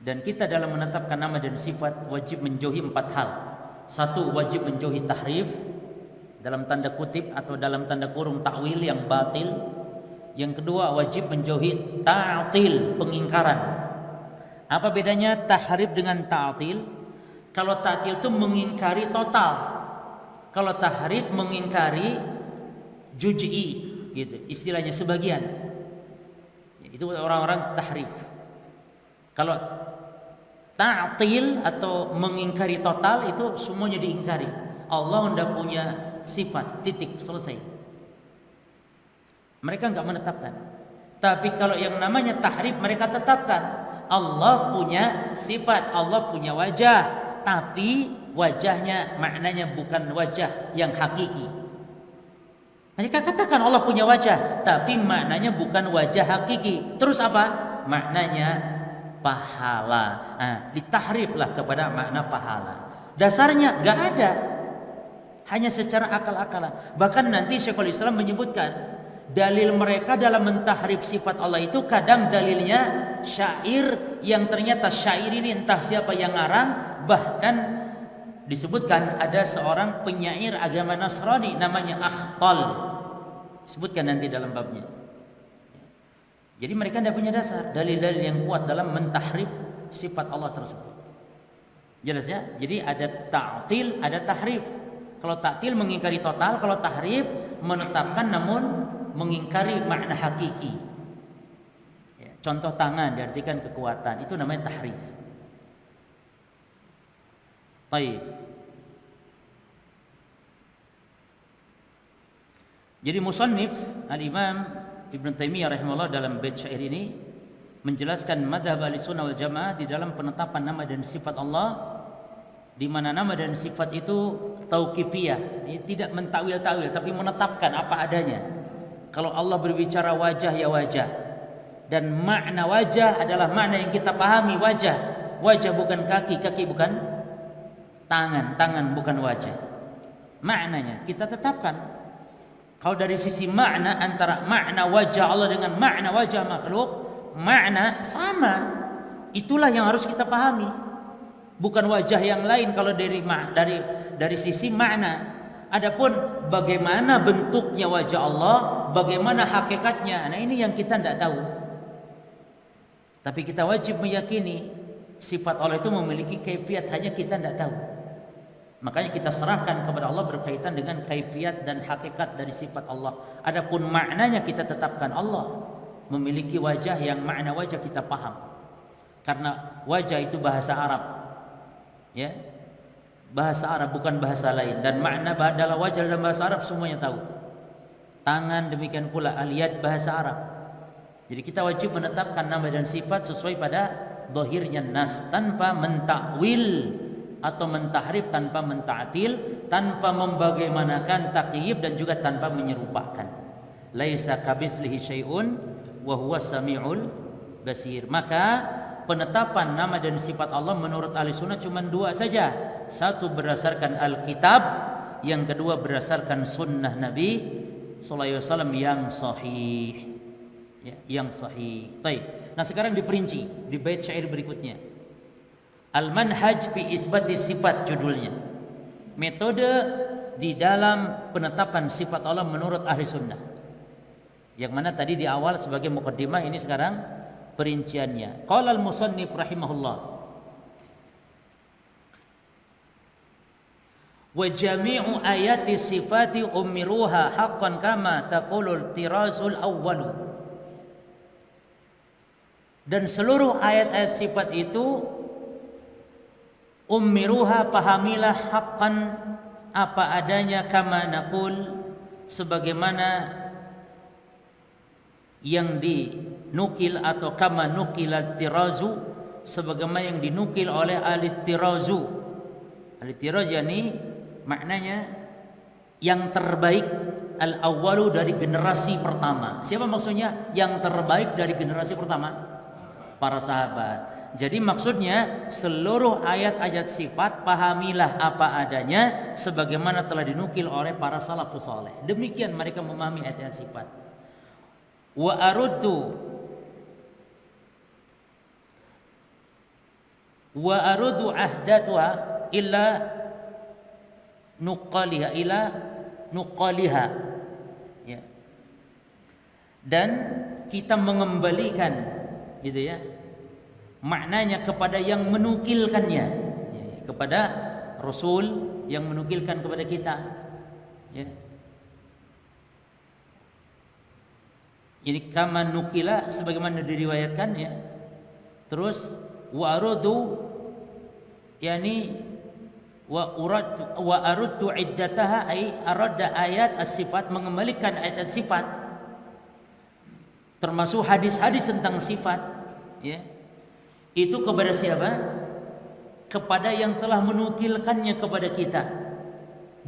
Dan kita dalam menetapkan nama dan sifat wajib menjauhi 4 hal. Satu, wajib menjauhi tahrif dalam tanda kutip atau dalam tanda kurung takwil yang batil. Yang kedua, wajib menjauhi ta'til, pengingkaran. Apa bedanya tahrif dengan ta'til? Kalau ta'til itu mengingkari total. Kalau tahrif mengingkari juz'i, gitu. Istilahnya sebagian. Itu orang-orang tahrif. Kalau ta'til atau mengingkari total itu semuanya diingkari. Allah tidak punya sifat, titik, selesai. Mereka enggak menetapkan. Tapi kalau yang namanya tahrif mereka tetapkan. Allah punya sifat, Allah punya wajah. Tapi wajahnya maknanya bukan wajah yang hakiki. Mereka katakan Allah punya wajah, tapi maknanya bukan wajah hakiki. Terus apa? Maknanya pahala. Ditahriflah kepada makna pahala. Dasarnya nggak ada, hanya secara akal-akalan. Bahkan nanti Syekhul Islam menyebutkan dalil mereka dalam mentahrif sifat Allah itu kadang dalilnya syair yang ternyata syair ini entah siapa yang ngarang. Bahkan disebutkan ada seorang penyair agama Nasrani namanya Akhtal. Sebutkan nanti dalam babnya. Jadi mereka tidak punya dasar, dalil-dalil yang kuat dalam mentahrif sifat Allah tersebut. Jelas ya? Jadi ada ta'til, ada tahrif. Kalau ta'til mengingkari total, kalau tahrif menetapkan namun mengingkari makna hakiki. Ya, contoh tangan diartikan kekuatan, itu namanya tahrif. Baik. Jadi musannif Al-Imam Ibn Taimiyah rahimahullah dalam bait syair ini menjelaskan madhab Ahlussunnah wal Jamaah di dalam penetapan nama dan sifat Allah, di mana nama dan sifat itu tauqifiyah, tidak mentakwil-takwil tapi menetapkan apa adanya. Kalau Allah berbicara wajah ya wajah, dan makna wajah adalah makna yang kita pahami wajah. Wajah bukan kaki, kaki bukan tangan, tangan bukan wajah. Maknanya kita tetapkan. Kalau dari sisi makna antara makna wajah Allah dengan makna wajah makhluk, makna sama. Itulah yang harus kita pahami. Bukan wajah yang lain kalau dari sisi makna. Adapun bagaimana bentuknya wajah Allah, bagaimana hakikatnya, nah ini yang kita tidak tahu. Tapi kita wajib meyakini sifat Allah itu memiliki kaifiat, hanya kita tidak tahu. Makanya kita serahkan kepada Allah berkaitan dengan kaifiat dan hakikat dari sifat Allah. Adapun maknanya kita tetapkan Allah memiliki wajah yang makna wajah kita paham. Karena wajah itu bahasa Arab. Ya. Bahasa Arab bukan bahasa lain, dan makna dalam wajah dalam bahasa Arab semuanya tahu. Tangan demikian pula, aliyat bahasa Arab. Jadi kita wajib menetapkan nama dan sifat sesuai pada zahirnya nas, tanpa mentakwil atau mentahrif, tanpa menta'til, tanpa membagaimanakan takyib, dan juga tanpa menyerupakan. Laisa kabislihi syai'un wa huwas samiul basir. Maka penetapan nama dan sifat Allah menurut Ahlussunnah cuma 2 saja. Satu berdasarkan Alkitab, yang kedua berdasarkan sunnah Nabi sallallahu alaihi wasallam yang sahih. Ya, yang sahih. Baik. Nah, sekarang diperinci di bait syair berikutnya. Al-Manhaj fi Isbati Sifat judulnya. Metode di dalam penetapan sifat Allah menurut ahli sunnah. Yang mana tadi di awal sebagai mukaddimah, ini sekarang perinciannya. Qala al-musannif rahimahullah, wa jami'u ayati sifati umiruha haqqan kama taqulul tirazul awwalu. Dan seluruh ayat-ayat sifat itu umiruha, pahamilah, haqqan, apa adanya, kama naqul, sebagaimana yang dinukil, atau kama nukilat tirazu, sebagaimana yang dinukil oleh ahli tirazu. Ahli tiraz yakni maknanya yang terbaik, al-awwalu, dari generasi pertama. Siapa maksudnya yang terbaik dari generasi pertama? Para sahabat. Jadi maksudnya seluruh ayat-ayat sifat pahamilah apa adanya sebagaimana telah dinukil oleh para salafus saleh. Demikian mereka memahami ayat-ayat sifat. Wa aruddu ahdatuha illa nuqaliha, ya. Dan kita mengembalikan, gitu ya, maknanya kepada yang menukilkannya, ya, kepada Rasul yang menukilkan kepada kita, ya. Jadi kama nukila, sebagaimana diriwayatkan, ya. Terus wa arudu, yakni wa arudtu iddataha, ay arada ayat as-sifat, mengembalikan ayat sifat, termasuk hadis-hadis tentang sifat, ya. Itu kepada siapa? Kepada yang telah menukilkannya kepada kita.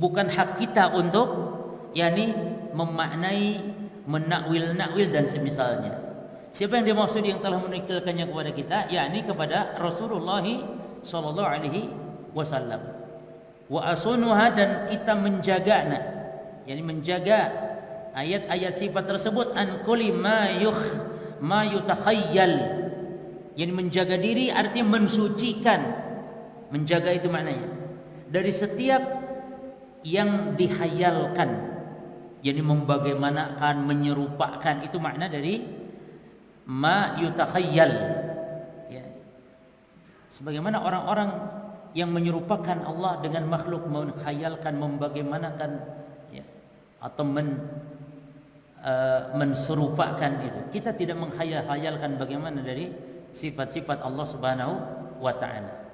Bukan hak kita untuk yakni memaknai, menakwil dan semisalnya. Siapa yang dimaksud yang telah menukilkannya kepada kita? Yakni kepada Rasulullah sallallahu alaihi wasallam. Wa asunuha, dan kita menjagana, yakni menjaga ayat-ayat sifat tersebut, an kulli ma yutakhayyal, yakni menjaga diri artinya mensucikan. Menjaga itu maknanya dari setiap yang dihayalkan, yakni membagaimanakan, menyerupakan, itu makna dari ma yutakhayyal, ya. Sebagaimana orang-orang yang menyerupakan Allah dengan makhluk, menghayalkan, membagaimanakan, ya, atau menserupakan itu. Kita tidak menghayal-hayalkan bagaimana dari sifat-sifat Allah Subhanahu wa taala.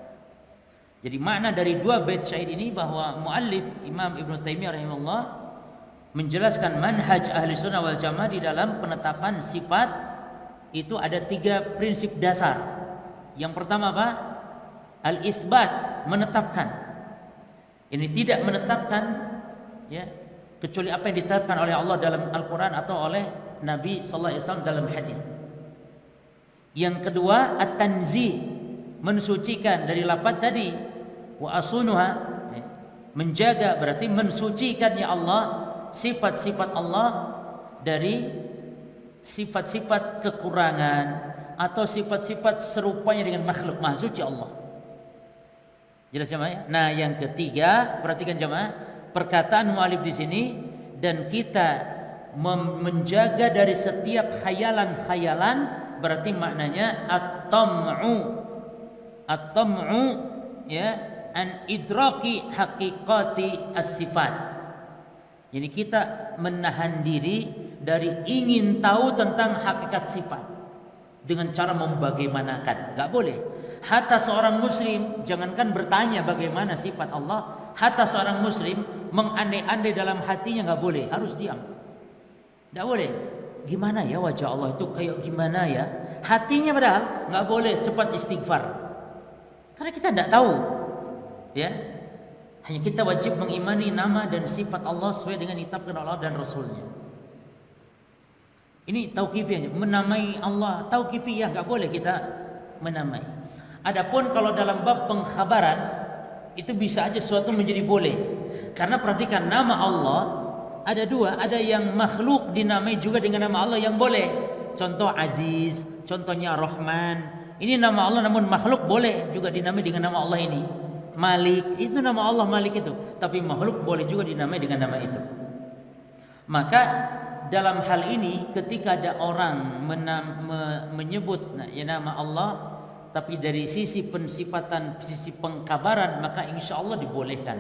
Jadi makna dari dua bait syair ini bahwa muallif Imam Ibnu Taimiyah rahimahullah menjelaskan manhaj ahli sunnah wal jamaah di dalam penetapan sifat itu ada 3 prinsip dasar. Yang pertama apa? Al-isbat, menetapkan. Ini tidak menetapkan, ya, kecuali apa yang ditetapkan oleh Allah dalam Al-Quran atau oleh Nabi sallallahu alaihi wasallam dalam hadis. Yang kedua, at-tanzih, mensucikan dari lafaz tadi, wa asunuha, ya, menjaga berarti mensucikan, ya Allah, sifat-sifat Allah dari sifat-sifat kekurangan atau sifat-sifat serupanya dengan makhluk. Maha suci Allah. Jelas jemaah ya? Nah, yang ketiga, perhatikan jemaah, perkataan mu'alif di sini, dan kita menjaga dari setiap khayalan-khayalan, berarti maknanya at-tam'u, ya, an idraki haqiqati as-sifat. Jadi kita menahan diri dari ingin tahu tentang hakikat sifat dengan cara membagaimanakan. Enggak boleh. Hatta seorang muslim, jangankan bertanya bagaimana sifat Allah, hatta seorang muslim mengandai-andai dalam hatinya enggak boleh, harus diam. Enggak boleh. Gimana ya wajah Allah itu, kayak gimana ya? Hatinya padahal enggak boleh, cepat istighfar. Karena kita enggak tahu. Ya. Hanya kita wajib mengimani nama dan sifat Allah sesuai dengan ditetapkan Allah dan Rasulnya. Ini tauqifiyah, menamai Allah tauqifiyah, enggak boleh kita menamai. Adapun kalau dalam bab pengkhabaran itu bisa aja sesuatu menjadi boleh. Karena perhatikan, nama Allah ada 2, ada yang makhluk dinamai juga dengan nama Allah yang boleh. Contoh Aziz, contohnya Rahman. Ini nama Allah namun makhluk boleh juga dinamai dengan nama Allah ini. Malik, itu nama Allah Malik itu, tapi makhluk boleh juga dinamai dengan nama itu. Maka dalam hal ini ketika ada orang menyebut nama Allah tapi dari sisi pensifatan, sisi pengkabaran, maka insya Allah dibolehkan.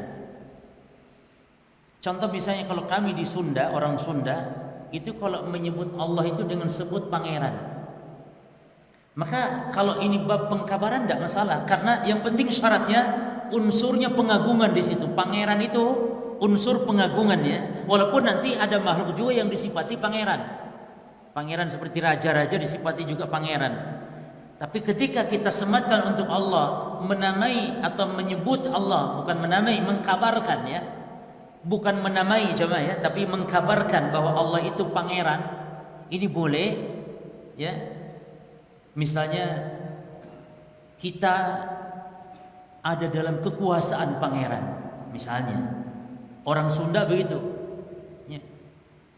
Contoh misalnya kalau kami di Sunda, orang Sunda itu kalau menyebut Allah itu dengan sebut pangeran. Maka kalau ini bab pengkabaran tidak masalah, karena yang penting syaratnya unsurnya pengagungan di situ. Pangeran itu unsur pengagungannya, walaupun nanti ada makhluk juga yang disifati pangeran. Pangeran seperti raja-raja disifati juga pangeran. Tapi ketika kita sematkan untuk Allah, menamai atau menyebut Allah, bukan menamai, mengkabarkan ya. Bukan menamai jemaah ya, tapi mengkabarkan bahwa Allah itu pangeran. Ini boleh ya. Misalnya kita ada dalam kekuasaan pangeran, misalnya orang Sunda begitu ya.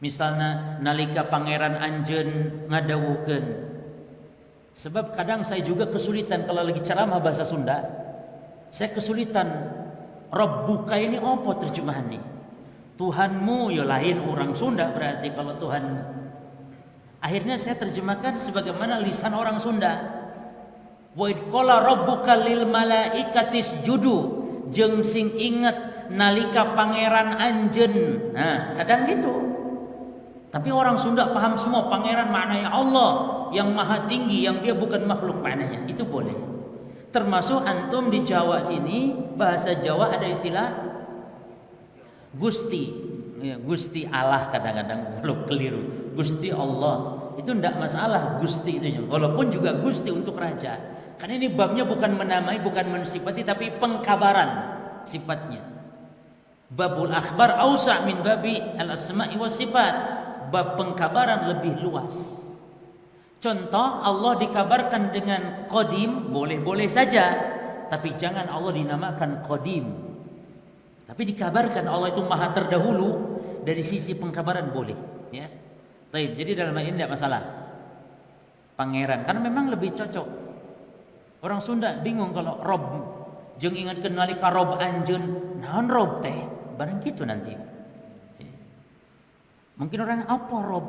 Misalnya nalika pangeran anjeun ngadawukeun. Sebab kadang saya juga kesulitan kalau lagi ceramah bahasa Sunda, saya kesulitan. Rabbuka ini apa terjemahan nih? Tuhanmu ya lain orang Sunda berarti kalau Tuhanmu. Akhirnya saya terjemahkan sebagaimana lisan orang Sunda. Wa id qala rabbuka lil malaikati isjudu, jeung sing inget nalika pangeran anjeun. Nah, kadang gitu. Tapi orang Sunda paham semua pangeran maknanya Allah yang maha tinggi, yang dia bukan makhluk maknanya. Itu boleh. Termasuk antum di Jawa sini, bahasa Jawa ada istilah Gusti. Ya, Gusti Allah kadang-kadang belum keliru. Gusti Allah. Itu tidak masalah Gusti itu. Walaupun juga Gusti untuk raja. Karena ini babnya bukan menamai, bukan mensifati, tapi pengkabaran sifatnya. Babul akhbar ausa' min babi al-asma'i was sifat. Bab pengkabaran lebih luas. Contoh, Allah dikabarkan dengan Qadim, boleh-boleh saja, tapi jangan Allah dinamakan Qadim. Tapi dikabarkan Allah itu maha terdahulu, dari sisi pengkabaran boleh, ya. Baik, jadi dalam hal ini tidak masalah. Pangeran, karena memang lebih cocok. Orang Sunda bingung kalau Rob, jeung ingatkeun nalika Rob anjeun, naon Rob teh? Barang gitu nanti. Mungkin orang apa Rob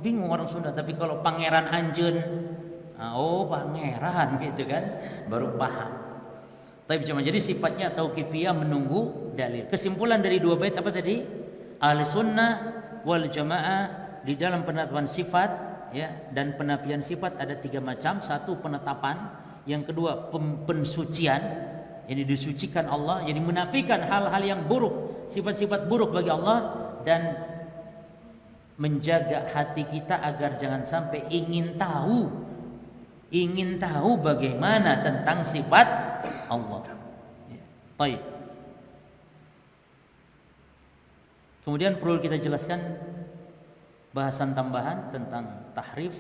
bingung orang Sunda. Tapi kalau pangeran anjeun, oh pangeran gitu kan, baru paham. Tapi cuma jadi sifatnya tauqifiyah, menunggu dalil. Kesimpulan dari dua bait apa tadi? Ahli sunnah wal jamaah di dalam penetapan sifat ya, dan penafian sifat ada tiga macam. Satu penetapan, yang kedua pensucian, ini disucikan Allah, jadi menafikan hal-hal yang buruk, sifat-sifat buruk bagi Allah, dan menjaga hati kita agar jangan sampai ingin tahu bagaimana tentang sifat Allah. Baik. Kemudian perlu kita jelaskan bahasan tambahan tentang tahrif,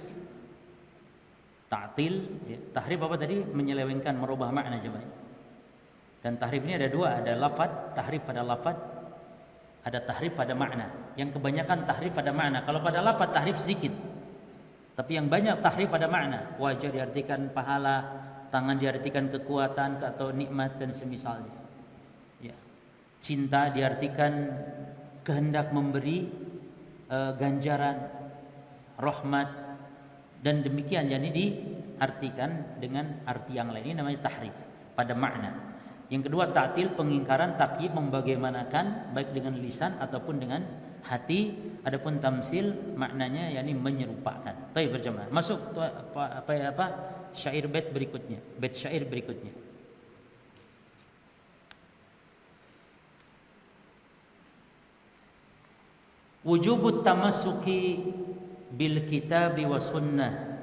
ta'til. Tahrif apa tadi? Menyelewengkan, merubah makna jemaah. Dan tahrif ini ada dua, ada lafaz, tahrif pada lafaz, ada tahrif pada makna. Yang kebanyakan tahrif pada makna. Kalau pada lafaz tahrif sedikit. Tapi yang banyak tahrif pada makna. Wajah diartikan pahala, tangan diartikan kekuatan atau nikmat dan semisalnya. Ya. Cinta diartikan kehendak memberi ganjaran, rahmat, dan demikian. Jadi diartikan dengan arti yang lain. Ini namanya tahrif pada makna. Yang kedua ta'til, pengingkaran, takyif, membagaimanakan baik dengan lisan ataupun dengan hati. Adapun tamsil maknanya yakni menyerupakan. Baik berjamaah. Masuk apa syair bait berikutnya. Bait syair berikutnya. Wujubut tamassuki bil kitabi was sunnah.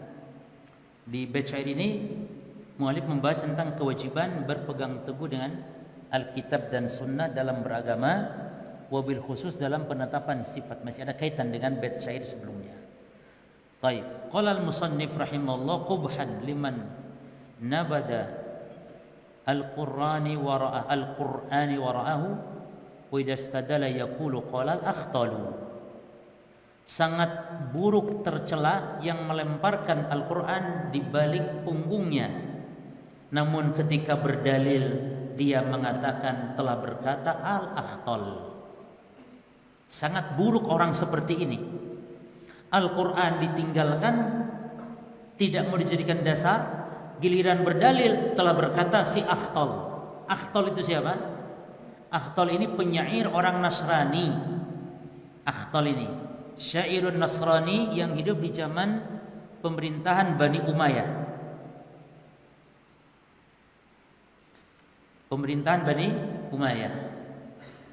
Di bait syair ini mu'alif membahas tentang kewajiban berpegang teguh dengan Alkitab dan Sunnah dalam beragama, wabil khusus dalam penetapan sifat. Masih ada kaitan dengan bait syair sebelumnya. Baik, qala al-musannif rahimahullah qubhan liman nabada al-Qur'ani wara'ahu wa idza istadala yaqulu qala al-akhtalu. Sangat buruk tercela yang melemparkan Al-Qur'an di balik punggungnya. Namun ketika berdalil dia mengatakan telah berkata al-akhtal. Sangat buruk orang seperti ini. Al-Quran ditinggalkan, tidak mau dijadikan dasar, giliran berdalil telah berkata si Akhtal. Akhtal itu siapa? Akhtal ini penyair orang Nasrani. Akhtal ini syairun Nasrani yang hidup di zaman pemerintahan Bani Umayyah. Pemerintahan Bani Umayyah.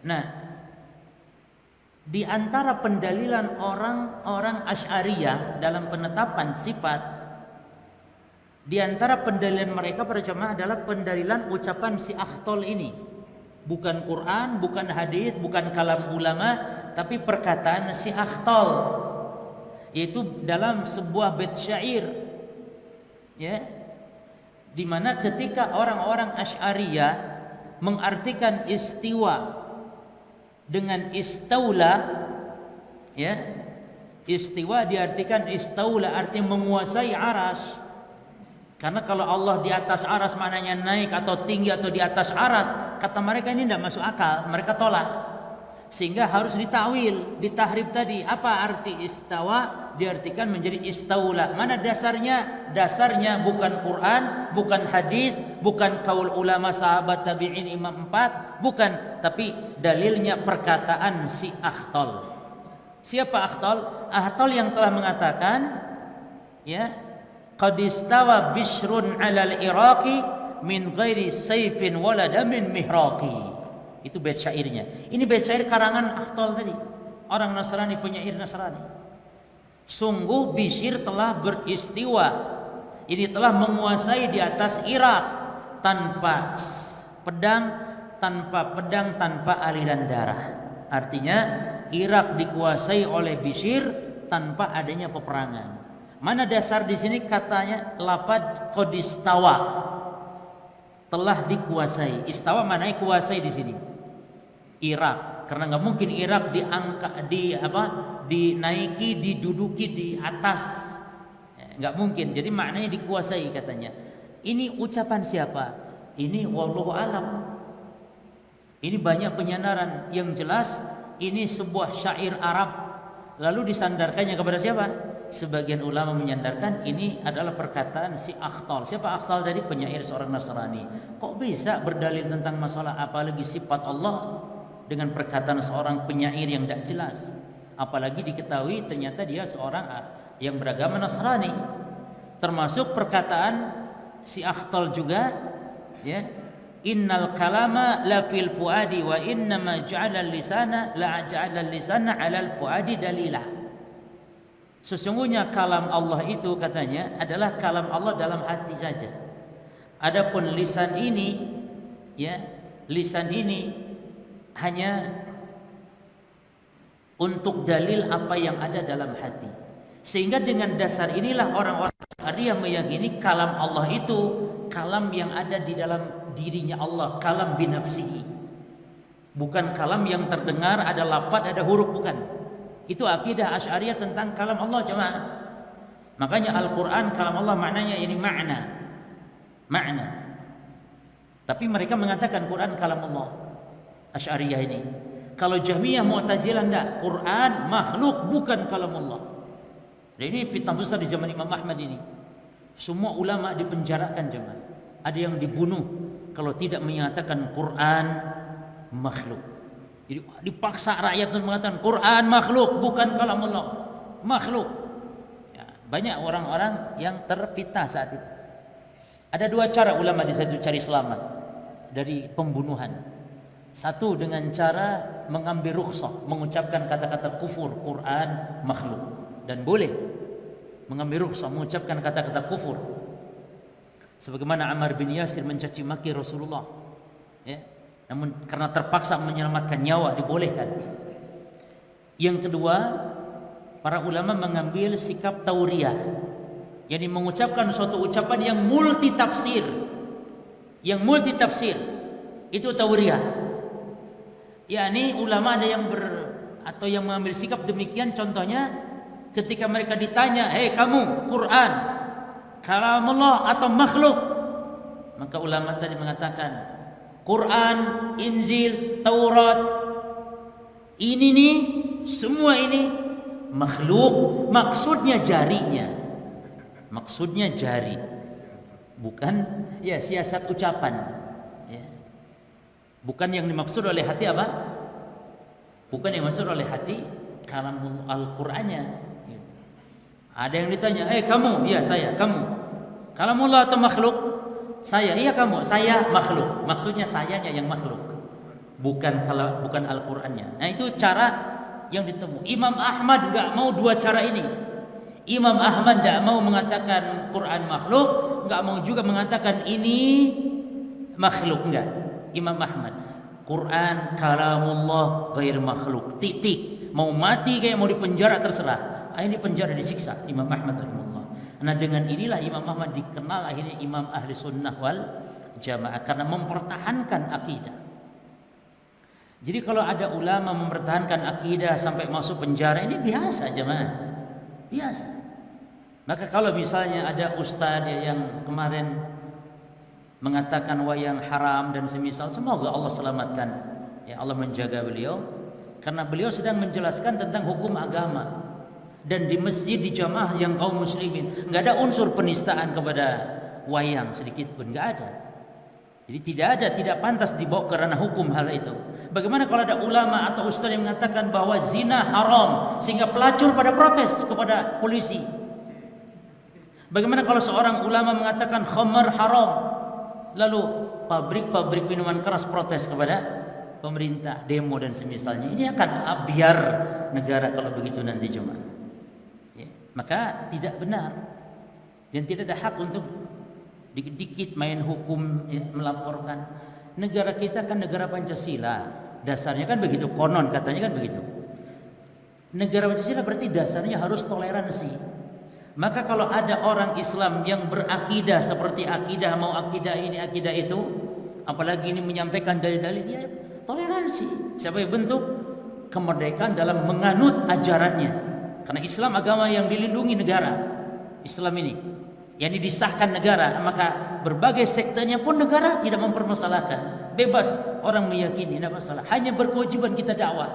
Nah, di antara pendalilan orang-orang Asy'ariyah dalam penetapan sifat, di antara pendalilan mereka para jamaah adalah pendalilan ucapan si Akhtal ini. Bukan Quran, bukan hadis, bukan kalam ulama, tapi perkataan si Akhtal, yaitu dalam sebuah bait syair, ya, di mana ketika orang-orang Asy'ariyah mengartikan istiwa dengan istaula, ya, istiwa diartikan istaula artinya menguasai aras. Karena kalau Allah di atas aras maknanya naik atau tinggi atau di atas aras, kata mereka ini tidak masuk akal, mereka tolak. Sehingga harus ditakwil, ditahrif tadi. Apa arti istawa? Diartikan menjadi istaula. Mana dasarnya? Dasarnya bukan Quran, bukan hadis, bukan kaul ulama sahabat tabi'in imam 4, bukan, tapi dalilnya perkataan si Akhtal. Siapa Akhtal? Akhtal yang telah mengatakan, ya, qad istawa Bishrun 'alal Iraqi min ghairi sayfin wala damin mihraqi. Itu bait syairnya. Ini bait syair karangan Akhtal tadi, orang Nasrani, penyair Nasrani. Sungguh Bishr telah beristiwa, ini telah menguasai di atas Irak tanpa pedang, tanpa aliran darah. Artinya Irak dikuasai oleh Bishr tanpa adanya peperangan. Mana dasar di sini katanya lafaz qad istawa, telah dikuasai. Istawa maknanya kuasai di sini. Irak, karena nggak mungkin Irak dinaiki, diduduki di atas, nggak mungkin. Jadi maknanya dikuasai katanya. Ini ucapan siapa? Ini wallahu alam. Ini banyak penyandaran. Yang jelas ini sebuah syair Arab, lalu disandarkannya kepada siapa? Sebagian ulama menyandarkan ini adalah perkataan si Akhtal. Siapa Akhtal tadi? Penyair seorang Nasrani. Kok bisa berdalil tentang masalah apalagi sifat Allah dengan perkataan seorang penyair yang tidak jelas? Apalagi diketahui ternyata dia seorang yang beragama Nasrani. Termasuk perkataan si Akhtal juga, ya, innal kalama la fil fuadi wa innama ja'ala lisana la ja'ala lisana 'alal fuadi dalila. Sesungguhnya kalam Allah itu katanya adalah kalam Allah dalam hati saja. Adapun lisan ini, ya, lisan ini hanya untuk dalil apa yang ada dalam hati. Sehingga dengan dasar inilah orang-orang Asy'ariyah meyakini kalam Allah itu kalam yang ada di dalam dirinya Allah, kalam binafsihi. Bukan kalam yang terdengar ada lafaz, ada huruf, bukan. Itu akidah Asy'ariyah tentang kalam Allah, jemaah. Makanya Al-Qur'an kalam Allah maknanya ini makna. Tapi mereka mengatakan Quran kalam Allah, Asy'ariyah ini. Kalau Jahmiyah, Mu'tazilah enggak, Quran makhluk, bukan kalam Allah. Dan ini fitnah besar di zaman Imam Ahmad ini. Semua ulama dipenjarakan, jemaah. Ada yang dibunuh kalau tidak menyatakan Quran makhluk. Jadi dipaksa rakyat untuk mengatakan Quran makhluk, bukan kalam Allah, makhluk. Ya, banyak orang-orang yang terfitnah saat itu. Ada dua cara ulama di situ cari selamat dari pembunuhan. Satu dengan cara mengambil rukhsah, mengucapkan kata-kata kufur, Quran makhluk, dan boleh mengambil rukhsah mengucapkan kata-kata kufur. Sebagaimana Ammar bin Yasir mencaci maki Rasulullah, ya. Namun karena terpaksa menyelamatkan nyawa dibolehkan. Yang kedua, para ulama mengambil sikap tauriyah, yakni mengucapkan suatu ucapan yang multi tafsir. Yang multi tafsir itu tauriyah. Yakni ulama ada yang atau yang mengambil sikap demikian, contohnya ketika mereka ditanya, "Hei kamu, Quran kalam Allah atau makhluk?" Maka ulama tadi mengatakan, Quran, Injil, Taurat, ini nih, semua ini makhluk, maksudnya jarinya. Maksudnya jari. Bukan ya siasat ucapan. Ya. Bukan yang dimaksud oleh hati apa? Bukan yang dimaksud oleh hati kalam Al-Qur'annya. Ya. Ada yang ditanya, kamu? Iya saya, kamu. Kalamullah atau makhluk? Saya, iya kamu, saya makhluk. Maksudnya sayanya yang makhluk. Bukan Al-Qur'annya. Nah, itu cara yang ditemu. Imam Ahmad enggak mau dua cara ini. Imam Ahmad enggak mau mengatakan Quran makhluk, enggak mau juga mengatakan ini makhluk, enggak. Imam Ahmad, Quran kalamullah ghair makhluk. Titik. Mau mati kayak mau dipenjara terserah. Ini penjara disiksa Imam Ahmad rahimahullah. Nah, dengan inilah Imam Ahmad dikenal akhirnya Imam Ahli Sunnah wal Jamaah karena mempertahankan akidah. Jadi kalau ada ulama mempertahankan akidah sampai masuk penjara, ini biasa jemaah. Biasa. Maka kalau misalnya ada ustadz yang kemarin mengatakan wayang haram dan semisal, semoga Allah selamatkan. Ya Allah menjaga beliau karena beliau sedang menjelaskan tentang hukum agama. Dan di masjid di jamaah yang kaum muslimin enggak ada unsur penistaan kepada wayang sedikit pun, enggak ada. Jadi tidak pantas dibawa ke ranah hukum hal itu. Bagaimana kalau ada ulama atau ustaz yang mengatakan bahwa zina haram sehingga pelacur pada protes kepada polisi? Bagaimana kalau seorang ulama mengatakan khamar haram lalu pabrik-pabrik minuman keras protes kepada pemerintah, demo dan semisalnya? Ini akan biar negara kalau begitu nanti cuma. Ya, maka tidak benar dan tidak ada hak untuk dikit-dikit main hukum ya, melaporkan. Negara kita kan negara Pancasila, dasarnya kan begitu, konon katanya kan begitu. Negara Pancasila berarti dasarnya harus toleransi. Maka kalau ada orang Islam yang berakidah seperti akidah mau akidah ini akidah itu, apalagi ini menyampaikan dalil-dalil, ya toleransi. Siapa yang bentuk kemerdekaan dalam menganut ajarannya. Karena Islam agama yang dilindungi negara. Islam ini yang disahkan negara, maka berbagai sektenya pun negara tidak mempermasalahkan. Bebas orang meyakini, tidak masalah. Hanya berkewajiban kita dakwah.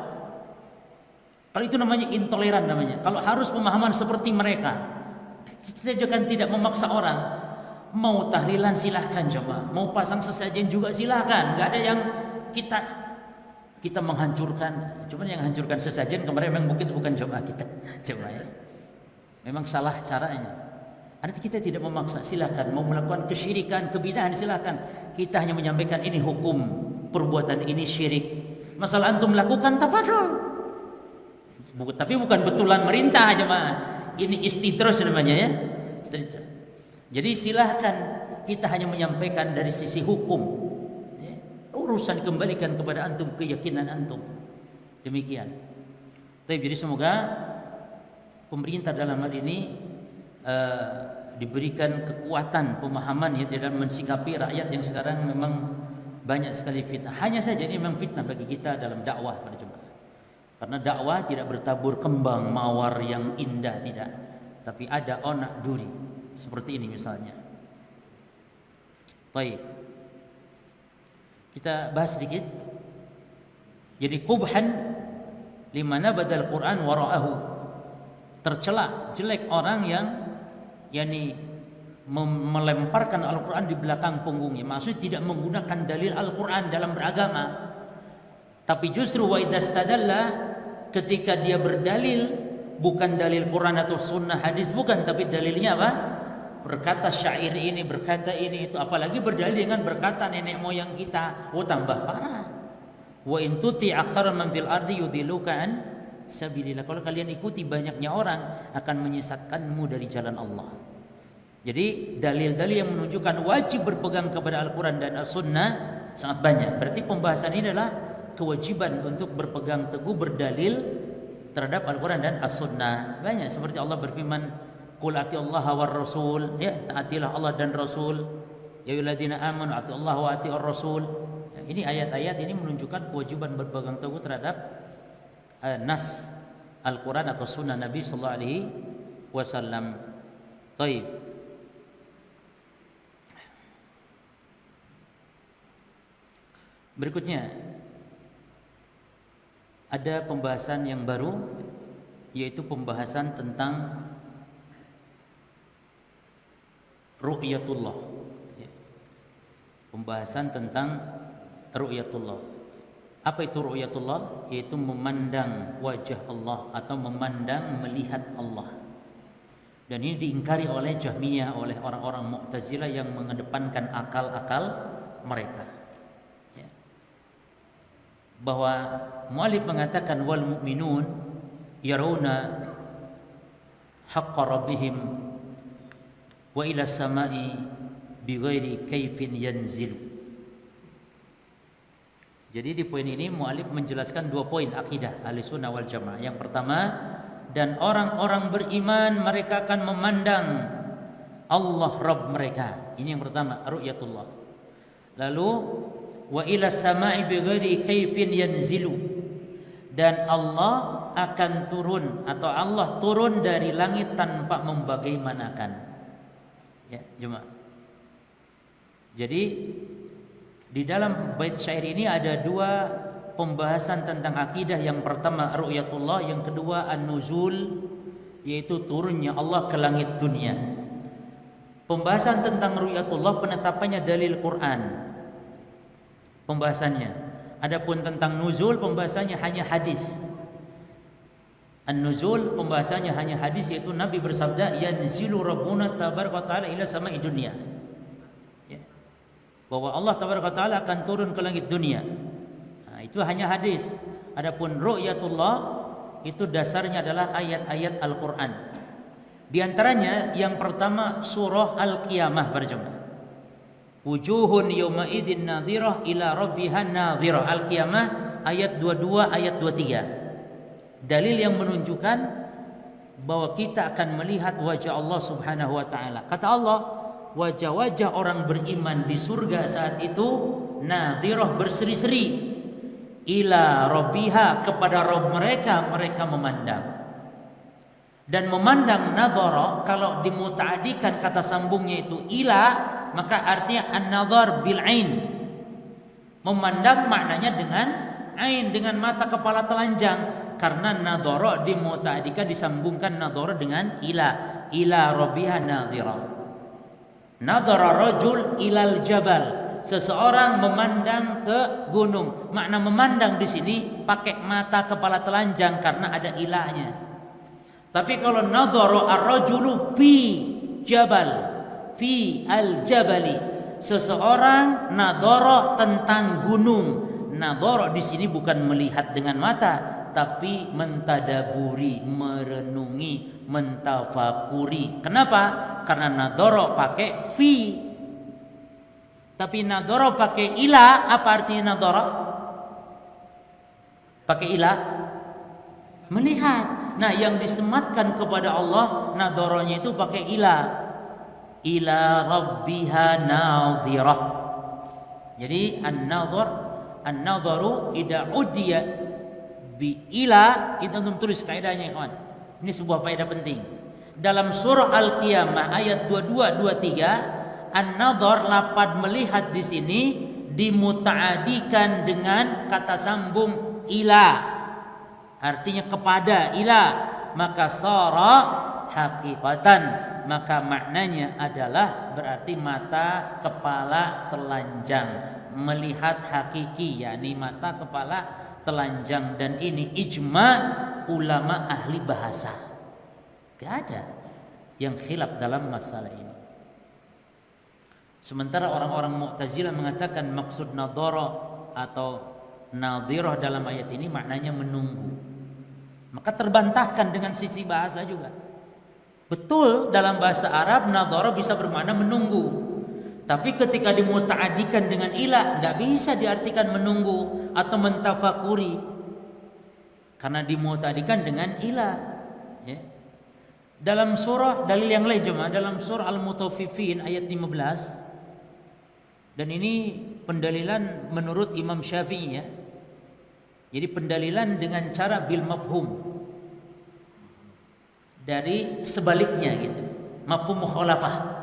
Kalau itu namanya intoleran namanya. Kalau harus pemahaman seperti mereka, kita juga tidak memaksa orang. Mau tahlilan silahkan coba, mau pasang sesajen juga silahkan. Nggak ada yang kita menghancurkan. Cuman yang hancurkan sesajen kemarin memang bukan coba kita, coba ya. Memang salah caranya. Nanti kita tidak memaksa, silakan. Mau melakukan kesyirikan, kebidahan, silakan. Kita hanya menyampaikan ini hukum, perbuatan ini syirik. Masalah antum lakukan, tafadhol. Tapi bukan betulan merintah aja mah. Ini istidros namanya ya. Jadi silahkan, kita hanya menyampaikan dari sisi hukum. Ya. Urusan kembalikan kepada antum, keyakinan antum. Demikian. Jadi semoga pemerintah dalam hal ini diberikan kekuatan pemahaman ya dalam mensikapi rakyat yang sekarang memang banyak sekali fitnah. Hanya saja ini memang fitnah bagi kita dalam dakwah pada jemaah. Karena dakwah tidak bertabur kembang mawar yang indah, tidak. Tapi ada onak duri seperti ini misalnya. Baik. Kita bahas sedikit. Jadi kubhan limana badal Quran wara'ahu. Tercela, jelek orang yang melemparkan Al-Quran di belakang punggungnya. Maksudnya tidak menggunakan dalil Al-Quran dalam beragama. Tapi justru wa idastadalla, ketika dia berdalil, bukan dalil Quran atau sunnah hadis, bukan, tapi dalilnya apa? Berkata syair ini, berkata ini itu. Apalagi berdalil dengan berkata nenek moyang kita. Tambah parah. Wa in tuti aktsara man fil ardi yudilluka an sabilillah. Kalau kalian ikuti banyaknya orang akan menyesatkanmu dari jalan Allah. Jadi dalil-dalil yang menunjukkan wajib berpegang kepada Al-Quran dan As-Sunnah sangat banyak. Berarti pembahasan ini adalah kewajiban untuk berpegang teguh berdalil terhadap Al-Quran dan As-Sunnah. Banyak seperti Allah berfirman, "Qul atiullaha war rasul." Ya, taatilah Allah dan Rasul. Ya ayyuhalladzina amanu atiullaha wa atiur rasul. Ya, ini ayat-ayat ini menunjukkan kewajiban berpegang teguh terhadap nas Al-Quran atau Sunnah Nabi Sallallahu Alaihi Wasallam. Taib. Berikutnya ada pembahasan yang baru yaitu pembahasan tentang ru'yatullah. Pembahasan tentang ru'yatullah. Apa itu ru'yatullah? Yaitu memandang wajah Allah atau memandang, melihat Allah. Dan ini diingkari oleh Jahmiyah, oleh orang-orang Mu'tazilah yang mengedepankan akal-akal mereka. Bahwa mu'allif mengatakan wal mu'minun yarawna haqqa rabbihim wa ila samai bighairi kaifin yanzilu. Jadi di poin ini mu'allif menjelaskan 2 poin akidah Ahlussunnah wal Jamaah. Yang pertama, dan orang-orang beriman mereka akan memandang Allah Rabb mereka. Ini yang pertama, ru'yatullah. Lalu wa ila samai bighairi kaifin yanzilu, dan Allah akan turun atau Allah turun dari langit tanpa membagaimanakan. Ya, jemaah. Jadi di dalam bait syair ini ada 2 pembahasan tentang akidah. Yang pertama ru'yatullah, yang kedua an-nuzul, yaitu turunnya Allah ke langit dunia. Pembahasan tentang ru'yatullah penetapannya dalil Quran pembahasannya. Adapun tentang nuzul pembahasannya hanya hadis. An-nuzul pembahasannya hanya hadis, yaitu Nabi bersabda yanzilu rabbuna tabaraka wa taala ila samai dunia. Bahwa Allah tabaraka wa taala akan turun ke langit dunia. Nah, itu hanya hadis. Adapun ru'yatullah itu dasarnya adalah ayat-ayat Al-Qur'an. Di antaranya yang pertama surah Al-Qiyamah berjemaah. Wujuhun yawma idzin nadhirah ila rabbiha nadhirah. Al-Qiyamah ayat 22 ayat 23. Dalil yang menunjukkan bahwa kita akan melihat wajah Allah Subhanahu wa taala. Kata Allah, wajah-wajah orang beriman di surga saat itu nadhirah, berseri-seri, ila rabbiha, kepada Rabb mereka, mereka memandang. Dan memandang nadhara kalau dimutaadikan kata sambungnya itu ila, maka artinya an-nadhar bil ain. Memandang maknanya dengan ain, dengan mata kepala telanjang. Karena nadhara dimutaadikan disambungkan nadhara dengan ila rabbiha nadhira. Nadhara rajul ilal jabal, seseorang memandang ke gunung. Makna memandang di sini pakai mata kepala telanjang karena ada ilahnya. Tapi kalau nadhara ar-rajulu fi jabal, fi al-jabali, seseorang nadhara tentang gunung. Nadhara di sini bukan melihat dengan mata, tapi mentadaburi, merenungi, mentafakuri. Kenapa? Karena nadhara pakai fi. Tapi nadhara pakai ila, apa artinya nadhara? Pakai ila? Melihat. Nah, yang disematkan kepada Allah nadharanya itu pakai ila rabbiha nadhirah. Jadi an-nadharu idza udiya bi ila, itu antum tulis kaidahnya ya kawan. Ini sebuah faedah penting. Dalam surah Al-Qiyamah ayat 22 23, an-nadhar, lafaz melihat di sini dimutaadikan dengan kata sambung ila. Artinya kepada ila, maka sara hakikatan, maka maknanya adalah berarti mata kepala telanjang, melihat hakiki, yakni mata kepala telanjang. Dan ini ijma ulama ahli bahasa, gak ada yang khilaf dalam masalah ini. Sementara orang-orang Mu'tazilah mengatakan maksud nadhara atau nadhirah dalam ayat ini maknanya menunggu. Maka terbantahkan dengan sisi bahasa juga. Betul, dalam bahasa Arab nadhara bisa bermakna menunggu. Tapi ketika dimutaadikan dengan ila, tidak bisa diartikan menunggu atau mentafakuri. Karena dimutaadikan dengan ila. Ya. Dalam surah, dalil yang lain jemaah, dalam surah Al-Mutaffifin ayat 15. Dan ini pendalilan menurut Imam Syafi'i ya. Jadi pendalilan dengan cara bil mafhum, dari sebaliknya gitu, mafhum mukhalafah.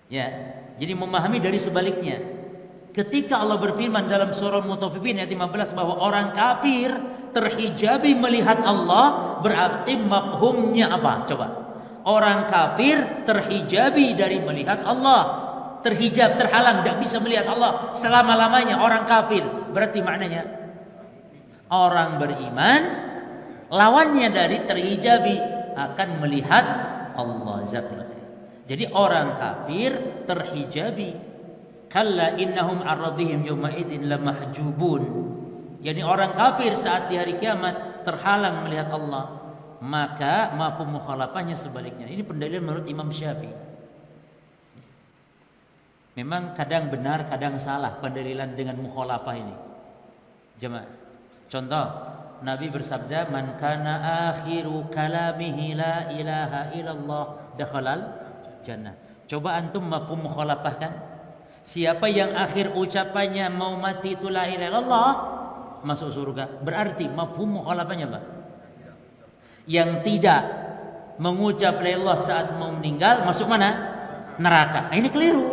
Ya, jadi memahami dari sebaliknya. Ketika Allah berfirman dalam surah Mutaffifin ayat 15 bahwa orang kafir terhijabi melihat Allah, berarti mafhumnya apa? Coba. Orang kafir terhijabi dari melihat Allah. Terhijab, terhalang, tidak bisa melihat Allah selama-lamanya. Orang kafir. Berarti maknanya orang beriman, lawannya dari terhijabi, akan melihat Allah zatnya. Jadi orang kafir terhijabi. Kalla innahum ar-rabbihim yawma idzin lamahjubun. Yani orang kafir saat di hari kiamat terhalang melihat Allah. Maka mafhum mukhalafahnya sebaliknya. Ini pendalilan menurut Imam Syafi'i. Memang kadang benar, kadang salah pendalilan dengan mukhalafah ini. Jemaah. Contoh, Nabi bersabda, "Man kana akhiru kalamihi la ilaha illallah dakhalal jannah." Coba antum mafhum mukhalafahkan. Siapa yang akhir ucapannya mau mati itu la ilaha illallah, masuk surga. Berarti mafhum mukhalafahnya apa? Yang tidak mengucap la ilaha illallah saat mau meninggal masuk mana? Neraka. Nah, ini keliru.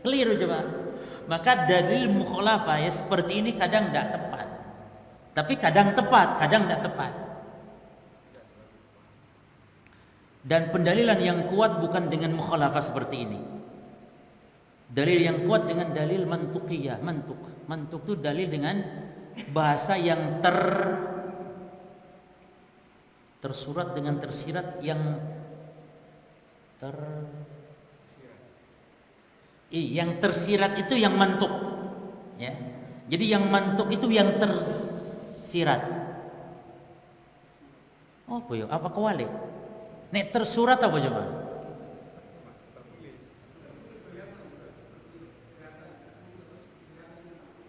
Keliru coba. Maka dalil mukhalafah ya seperti ini kadang tidak tepat. Tapi kadang tepat, kadang tidak tepat. Dan pendalilan yang kuat bukan dengan mukhalafah seperti ini. Dalil yang kuat dengan dalil mantuqiyah, mantuk. Mantuk itu dalil dengan bahasa yang tersurat dengan tersirat yang yang tersirat itu yang mantuk, ya. Jadi yang mantuk itu yang tersirat. Oh, boyo, apa kewalik? Nek tersurat apa coba?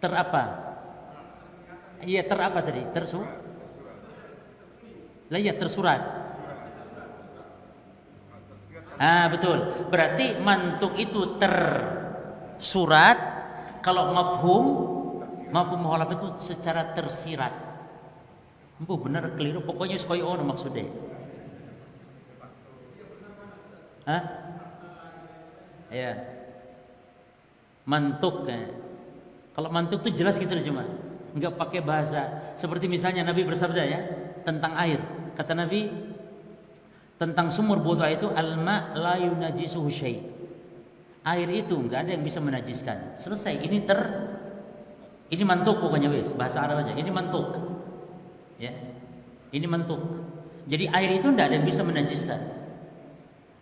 Terapa? Iya, terapa tadi? Lah iya tersurat. Ah, betul. Berarti mantuk itu tersurat. Kalau mafhum mukhalafah itu secara tersirat. Benar keliru. Pokoknya supaya ono maksudnya. Hah? Ya. Mantuk. Kalau mantuk itu jelas gitu cuma. Enggak pakai bahasa. Seperti misalnya Nabi bersabda ya tentang air. Kata Nabi tentang sumur wudu itu alma la yunajisuhu syai. Air itu enggak ada yang bisa menajiskan. Selesai. Ini mantuk pokoknya wis, bahasa Arab aja. Ini mantuk. Ya. Ini mantuk. Jadi air itu enggak ada yang bisa menajiskan.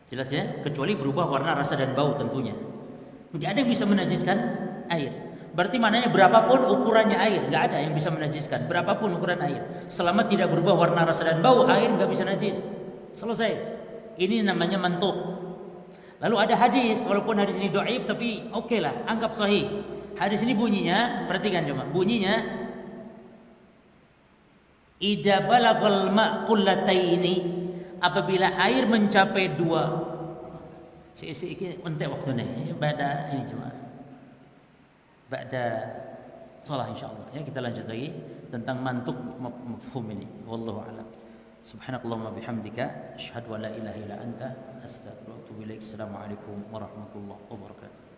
Jelas ya? Kecuali berubah warna, rasa dan bau tentunya. Enggak ada yang bisa menajiskan air. Berarti maknanya berapapun ukurannya air, enggak ada yang bisa menajiskan. Berapapun ukuran air, selama tidak berubah warna, rasa dan bau, air enggak bisa najis. Selesai. Ini namanya mantuk. Lalu ada hadis, walaupun hadis ini dhaif tapi oke lah, anggap sahih. Hadis ini bunyinya, perhatikan coba. Bunyinya idza balagal ma' qullataini, apabila air mencapai dua. Iki entek waktune. Ba'da ini cuma. Ba'da salah insyaallah. Ya, kita lanjut lagi tentang mantuk mafhum ini. Wallahu a'lam. Subhanakallahumma bihamdika asyhadu an la ilaha illa anta astaghfiruka wa atubu ilaik. Assalamualaikum warahmatullahi wabarakatuh.